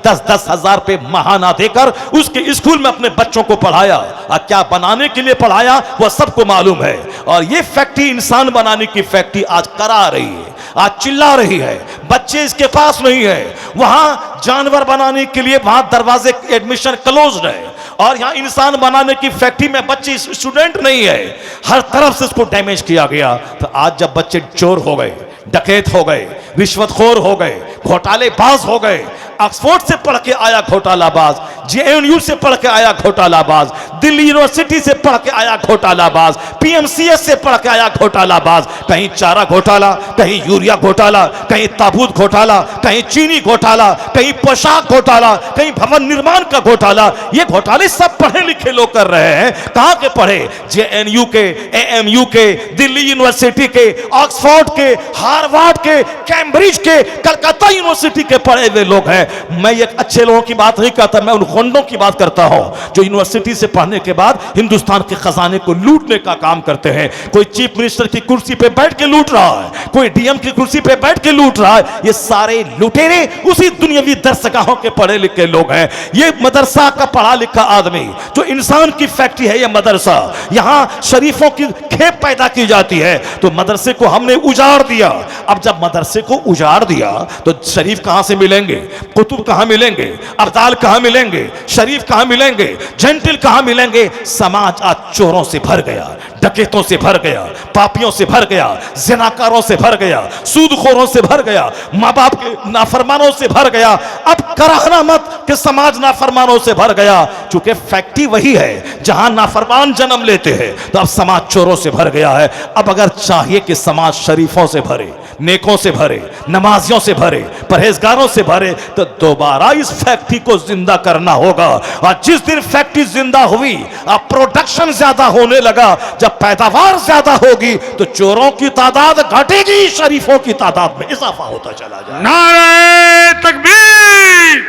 10-10 हजार पे महाना देकर उसके स्कूल में अपने बच्चों को पढ़ाया। और क्या बनाने के लिए पढ़ाया वह सबको मालूम है। और ये फैक्ट्री इंसान बनाने की फैक्ट्री आज करा रही है, आज चिल्ला रही है। बच्चे इसके पास नहीं है, वहां जानवर बनाने के लिए वहां दरवाजे एडमिशन क्लोज्ड है। और यहां इंसान बनाने की फैक्ट्री में बच्चे स्टूडेंट नहीं है, हर तरफ से इसको डैमेज किया गया। तो आज जब बच्चे चोर हो गए, डकैत हो गए, रिश्वतखोर हो गए, घोटालेबाज हो गए, ऑक्सफोर्ड से पढ़ के आया घोटालाबाज, JNU से पढ़ के आया घोटालाबाज, दिल्ली यूनिवर्सिटी से पढ़ के आया घोटालाबाज, PMCS से पढ़ के आया घोटालाबाज, कहीं चारा घोटाला, कहीं यूरिया घोटाला, कहीं ताबूत घोटाला, कहीं चीनी घोटाला, कहीं पोशाक घोटाला, कहीं भवन निर्माण का घोटाला। ये घोटाले सब पढ़े लिखे लोग कर रहे हैं। कहां के पढ़े? JNU के, AMU के, दिल्ली यूनिवर्सिटी के, ऑक्सफोर्ड के, हार्वर्ड के, कैम्ब्रिज के, कलकत्ता यूनिवर्सिटी के पढ़े हुए लोग हैं। मैं एक अच्छे लोगों की बात नहीं करता, मैं उन गुंडों की बात करता हूं जो यूनिवर्सिटी से पढ़ने के बाद हिंदुस्तान के खजाने को लूटने का काम करते हैं। कोई चीफ मिनिस्टर की कुर्सी पे बैठ के लूट रहा है, कोई DM की कुर्सी पे बैठ के लूट रहा है। ये सारे लुटेरे उसी दुनियावी दरसगाहों के पढ़े लिखे लोग हैं। ये मदरसा का पढ़ा लिखा आदमी, जो इंसान की फैक्ट्री है ये मदरसा। यहां शरीफों की खेप पैदा की जाती है। तो मदरसे को हमने उजाड़ दिया। अब जब मदरसे को उजाड़ दिया तो शरीफ कहां से मिलेंगे, कुतुब कहां मिलेंगे, अब्दाल कहां मिलेंगे, शरीफ कहां मिलेंगे, जेंटिल कहां मिलेंगे। समाज आज चोरों से भर गया, डकैतों से भर गया, पापियों से भर गया, जिनाकारों से भर गया, सूदखोरों से भर गया, माँ बाप के नाफरमानों से भर गया। अब कराहना मत कि समाज नाफरमानों से भर गया, चूंकि फैक्ट्री वही है जहां नाफरमान जन्म लेते हैं। तो अब समाज चोरों से भर गया है। अब अगर चाहिए कि समाज शरीफों से भरे, नेकों से भरे, नमाजियों से भरे, परहेजगारों से भरे, तो दोबारा इस फैक्ट्री को जिंदा करना होगा। और जिस दिन फैक्ट्री जिंदा हुई, अब प्रोडक्शन ज्यादा होने लगा, जब पैदावार ज्यादा होगी तो चोरों की तादाद घटेगी, शरीफों की तादाद में इजाफा होता चला जाएगा। नारे तकबीर,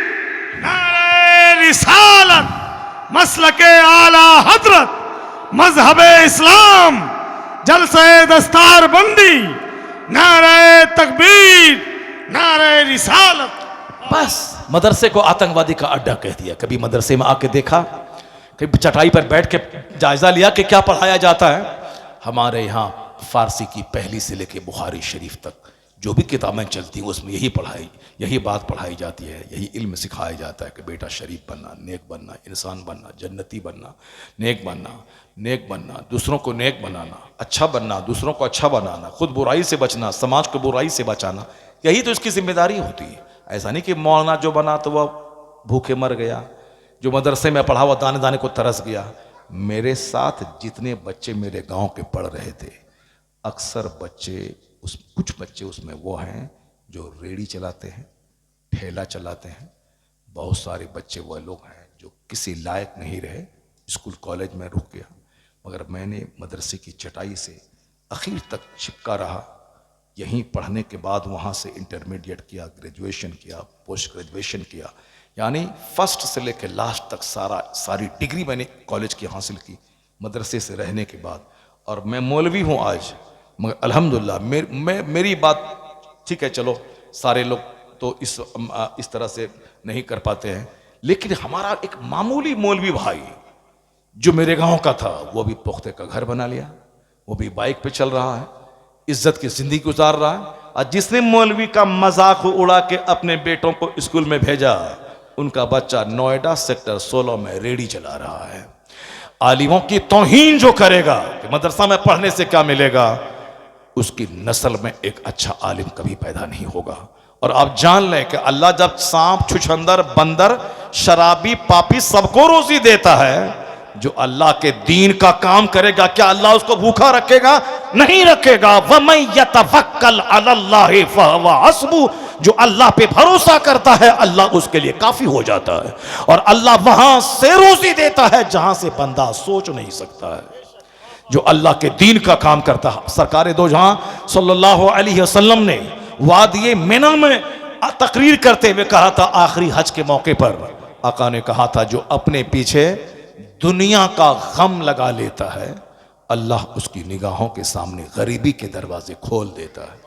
नारे रिसालत, मसलके आला हजरत, मजहबे इस्लाम, जलसे दस्तार बंदी, नारे तकबीर, नारे रिसालत। बस मदरसे को आतंकवादी का अड्डा कह दिया। कभी मदरसे में आके देखा, कभी चटाई पर बैठ के जायजा लिया कि क्या पढ़ाया जाता है? हमारे यहाँ फारसी की पहली से लेके बुखारी शरीफ तक जो भी किताबें चलती हैं उसमें यही बात पढ़ाई जाती है, यही इल्म सिखाया जाता है कि बेटा शरीफ बनना, नेक बनना, इंसान बनना, जन्नती बनना, नेक बनना, दूसरों को नेक बनाना, अच्छा बनना, दूसरों को अच्छा बनाना, खुद बुराई से बचना, समाज को बुराई से बचाना, यही तो इसकी जिम्मेदारी होती है। ऐसा नहीं कि मौलाना जो बना तो वह भूखे मर गया, जो मदरसे में पढ़ा हुआ दाने दाने को तरस गया। मेरे साथ जितने बच्चे मेरे गांव के पढ़ रहे थे, अक्सर कुछ बच्चे उसमें वो हैं जो रेड़ी चलाते हैं, ठेला चलाते हैं। बहुत सारे बच्चे वो लोग हैं जो किसी लायक नहीं रहे, स्कूल कॉलेज में रुक गया, मगर मैंने मदरसे की चटाई से आखिर तक चिपका रहा। यहीं पढ़ने के बाद वहाँ से इंटरमीडिएट किया, ग्रेजुएशन किया, पोस्ट ग्रेजुएशन किया, यानी फर्स्ट से लेकर लास्ट तक सारी डिग्री मैंने कॉलेज की हासिल की मदरसे से रहने के बाद। और मैं मौलवी हूँ आज, मगर अल्हम्दुलिल्लाह मेरी बात ठीक है, चलो सारे लोग तो इस तरह से नहीं कर पाते हैं, लेकिन हमारा एक मामूली मौलवी भाई जो मेरे गांव का था, वो भी पुख्ते का घर बना लिया, वो भी बाइक पे चल रहा है, इज्जत की जिंदगी गुजार रहा है। और जिसने मौलवी का मजाक उड़ा के अपने बेटों को स्कूल में भेजा, उनका बच्चा नोएडा सेक्टर 16 में रेडी चला रहा है। आलिमों की तौहीन जो करेगा कि मदरसा में पढ़ने से क्या मिलेगा, उसकी नस्ल में एक अच्छा आलिम कभी पैदा नहीं होगा। और आप जान लें कि अल्लाह जब सांप, छुछंदर, बंदर, शराबी, पापी सबको रोजी देता है, जो अल्लाह के दीन का काम करेगा क्या अल्लाह उसको भूखा रखेगा? नहीं रखेगा। वमन यतवक्कल अलल्लाहि फहुवा हस्बुह, जो अल्लाह पे भरोसा करता है अल्लाह उसके लिए काफी हो जाता है। और अल्लाह वहां से रोजी देता है जहां से बंदा सोच नहीं सकता है। जो अल्लाह के दीन का काम करता है, सरकार दो जहां सल्लल्लाहु अलैहि वसल्लम ने वादिये मिना में तकरीर करते हुए कहा था, आखिरी हज के मौके पर आका ने कहा था, जो अपने पीछे दुनिया का गम लगा लेता है, अल्लाह उसकी निगाहों के सामने गरीबी के दरवाजे खोल देता है।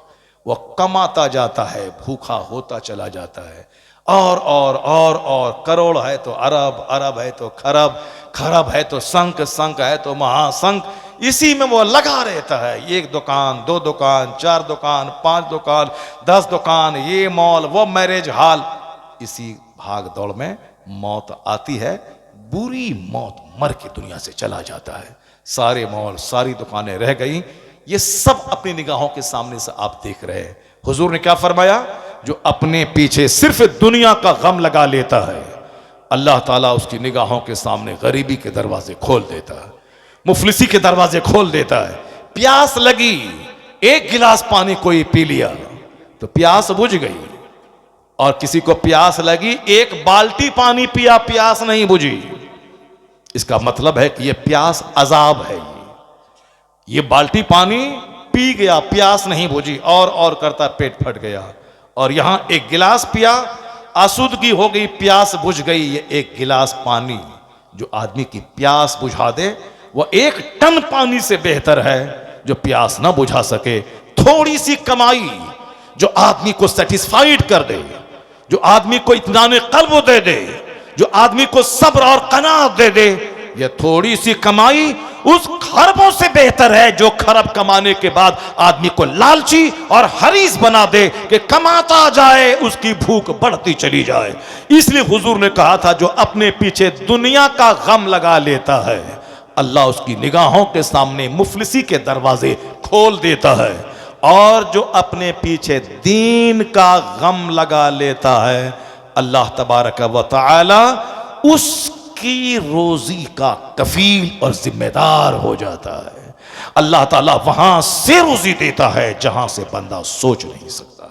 वह कमाता जाता है, भूखा होता चला जाता है, और करोड़ है तो अरब, अरब है तो खरब, खरब है तो संक, संक है तो महासंक, इसी में वो लगा रहता है। एक दुकान, दो दुकान, चार दुकान, 5 दुकान, 10 दुकान, ये मॉल, वो मैरिज हॉल, इसी भाग दौड़ में मौत आती है, बुरी मौत, मर के दुनिया से चला जाता है। सारे मॉल, सारी दुकानें रह गई। ये सब अपनी निगाहों के सामने से आप देख रहे हैं। हुजूर ने क्या फरमाया? जो अपने पीछे सिर्फ दुनिया का गम लगा लेता है, अल्लाह ताला उसकी निगाहों के सामने गरीबी के दरवाजे खोल देता है, मुफलिसी के दरवाजे खोल देता है। प्यास लगी, एक गिलास पानी कोई पी लिया तो प्यास बुझ गई, और किसी को प्यास लगी, एक बाल्टी पानी पिया, प्यास नहीं बुझी। इसका मतलब है कि यह प्यास अजाब है। ये बाल्टी पानी पी गया, प्यास नहीं बुझी, और करता पेट फट गया। और यहां एक गिलास पिया, आसूदगी हो गई, प्यास बुझ गई। ये एक गिलास पानी जो आदमी की प्यास बुझा दे, वह 1 टन पानी से बेहतर है जो प्यास ना बुझा सके। थोड़ी सी कमाई जो आदमी को सेटिस्फाइड कर दे, जो आदमी को इत्मीनान क़ल्ब दे दे, जो आदमी को सब्र और कनाअत दे दे, यह थोड़ी सी कमाई उस खरबों से बेहतर है जो खरब कमाने के बाद आदमी को लालची और हरीस बना दे कि कमाता जाए, उसकी भूख बढ़ती चली जाए। इसलिए हुजूर ने कहा था, जो अपने पीछे दुनिया का गम लगा लेता है, अल्लाह उसकी निगाहों के सामने मुफलिसी के दरवाजे खोल देता है। और जो अपने पीछे दीन का गम लगा लेता है, अल्लाह तबारक व तआला उसकी रोजी का कफील और जिम्मेदार हो जाता है। अल्लाह ताला वहां से रोजी देता है जहां से बंदा सोच नहीं सकता।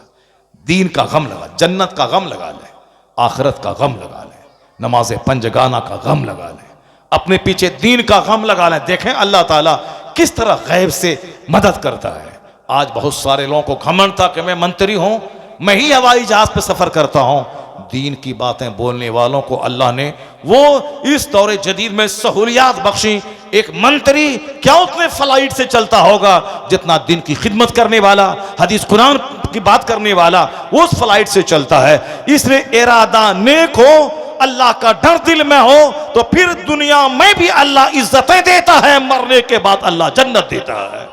दीन का गम लगा, जन्नत का गम लगा ले, आखिरत का गम लगा ले, नमाज पंजगाना का गम लगा ले, अपने पीछे दीन का गम लगा ले। देखें अल्लाह ताला किस तरह गैब से मदद करता है। आज बहुत सारे लोगों को घमंड था कि मैं मंत्री हूं, मैं ही हवाई जहाज पे सफर करता हूं। दीन की बातें बोलने वालों को अल्लाह ने वो इस दौरे जदीद में सहूलियात बख्शी। एक मंत्री क्या उतने फ्लाइट से चलता होगा जितना दिन की खिदमत करने वाला, हदीस कुरान की बात करने वाला उस फ्लाइट से चलता है। इसलिए इरादा नेक हो, अल्लाह का डर दिल में हो, तो फिर दुनिया में भी अल्लाह इज्जतें देता है, मरने के बाद अल्लाह जन्नत देता है।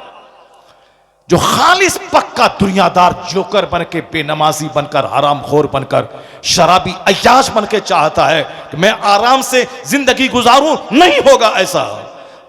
जो खालिस पक्का दुनियादार जोकर बन के, बेनमाजी बनकर, हराम खोर बनकर, शराबी अय्याश बन के चाहता है कि मैं आराम से जिंदगी गुजारूं, नहीं होगा ऐसा।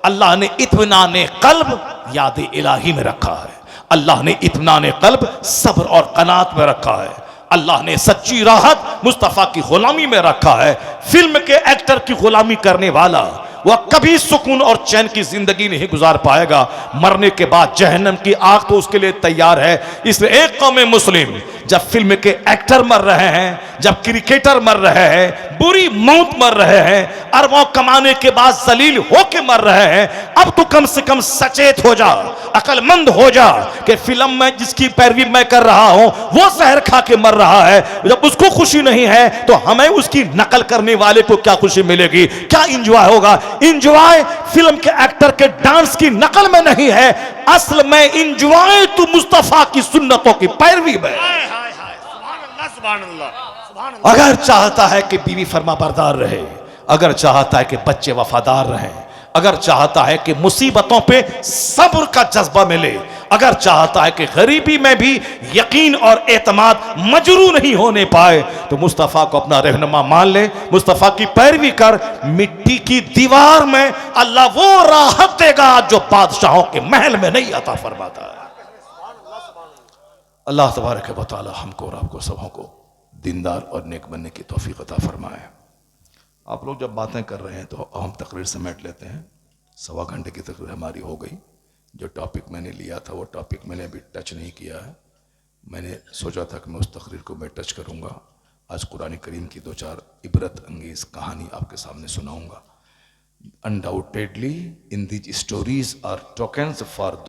अल्लाह ने इत्मीनान कल्ब याद इलाही में रखा है। अल्लाह ने इत्मीनान कल्ब सब्र और कनात में रखा है। अल्लाह ने सच्ची राहत मुस्तफ़ा की गुलामी में रखा है। फिल्म के एक्टर की गुलामी करने वाला वह कभी सुकून और चैन की जिंदगी नहीं गुजार पाएगा। मरने के बाद जहन्नम की आग तो उसके लिए तैयार है। इसलिए एक कौम मुस्लिम जब फिल्म के एक्टर मर रहे हैं, जब क्रिकेटर मर रहे हैं, बुरी मौत मर रहे हैं, अरबों कमाने के बाद जलील होके मर रहे हैं, अब तो कम से कम सचेत हो जा, अकलमंद हो जा कि फिल्म में जिसकी पैरवी मैं कर रहा हूं वो जहर खा के मर रहा है। जब उसको खुशी नहीं है तो हमें उसकी नकल करने वाले को क्या खुशी मिलेगी, क्या इंजॉय होगा। इंजॉय फिल्म के एक्टर के डांस की नकल में नहीं है, असल में इंजॉय तो मुस्तफा की सुन्नतों की पैरवी में। अगर चाहता है कि बीवी फरमा बरदार रहे, अगर चाहता है कि बच्चे वफादार रहें, अगर चाहता है कि मुसीबतों पे सब्र का जज्बा मिले, अगर चाहता है कि गरीबी में भी यकीन और एतमाद मजरू नहीं होने पाए, तो मुस्तफ़ा को अपना रहनुमा मान ले, मुस्तफ़ा की पैरवी कर। मिट्टी की दीवार में अल्लाह वो राहत देगा जो बादशाहों के महल में नहीं अता फरमाता है। अल्लाह तबारक व तआला हमको और आपको सबों को दीनदार और नेक बनने की तौफीक अता फरमाए। आप लोग जब बातें कर रहे हैं तो हम तकरीर समेट लेते हैं। 1.25 घंटे की तकरीर हमारी हो गई। जो टॉपिक मैंने लिया था वो टॉपिक मैंने अभी टच नहीं किया है। मैंने सोचा था कि मैं उस तकरीर को मैं टच करूँगा। आज कुरान करीम की 2-4 इबरत अंगेज़ कहानी आपके सामने सुनाऊँगा। Undoubtedly in these stories are tokens for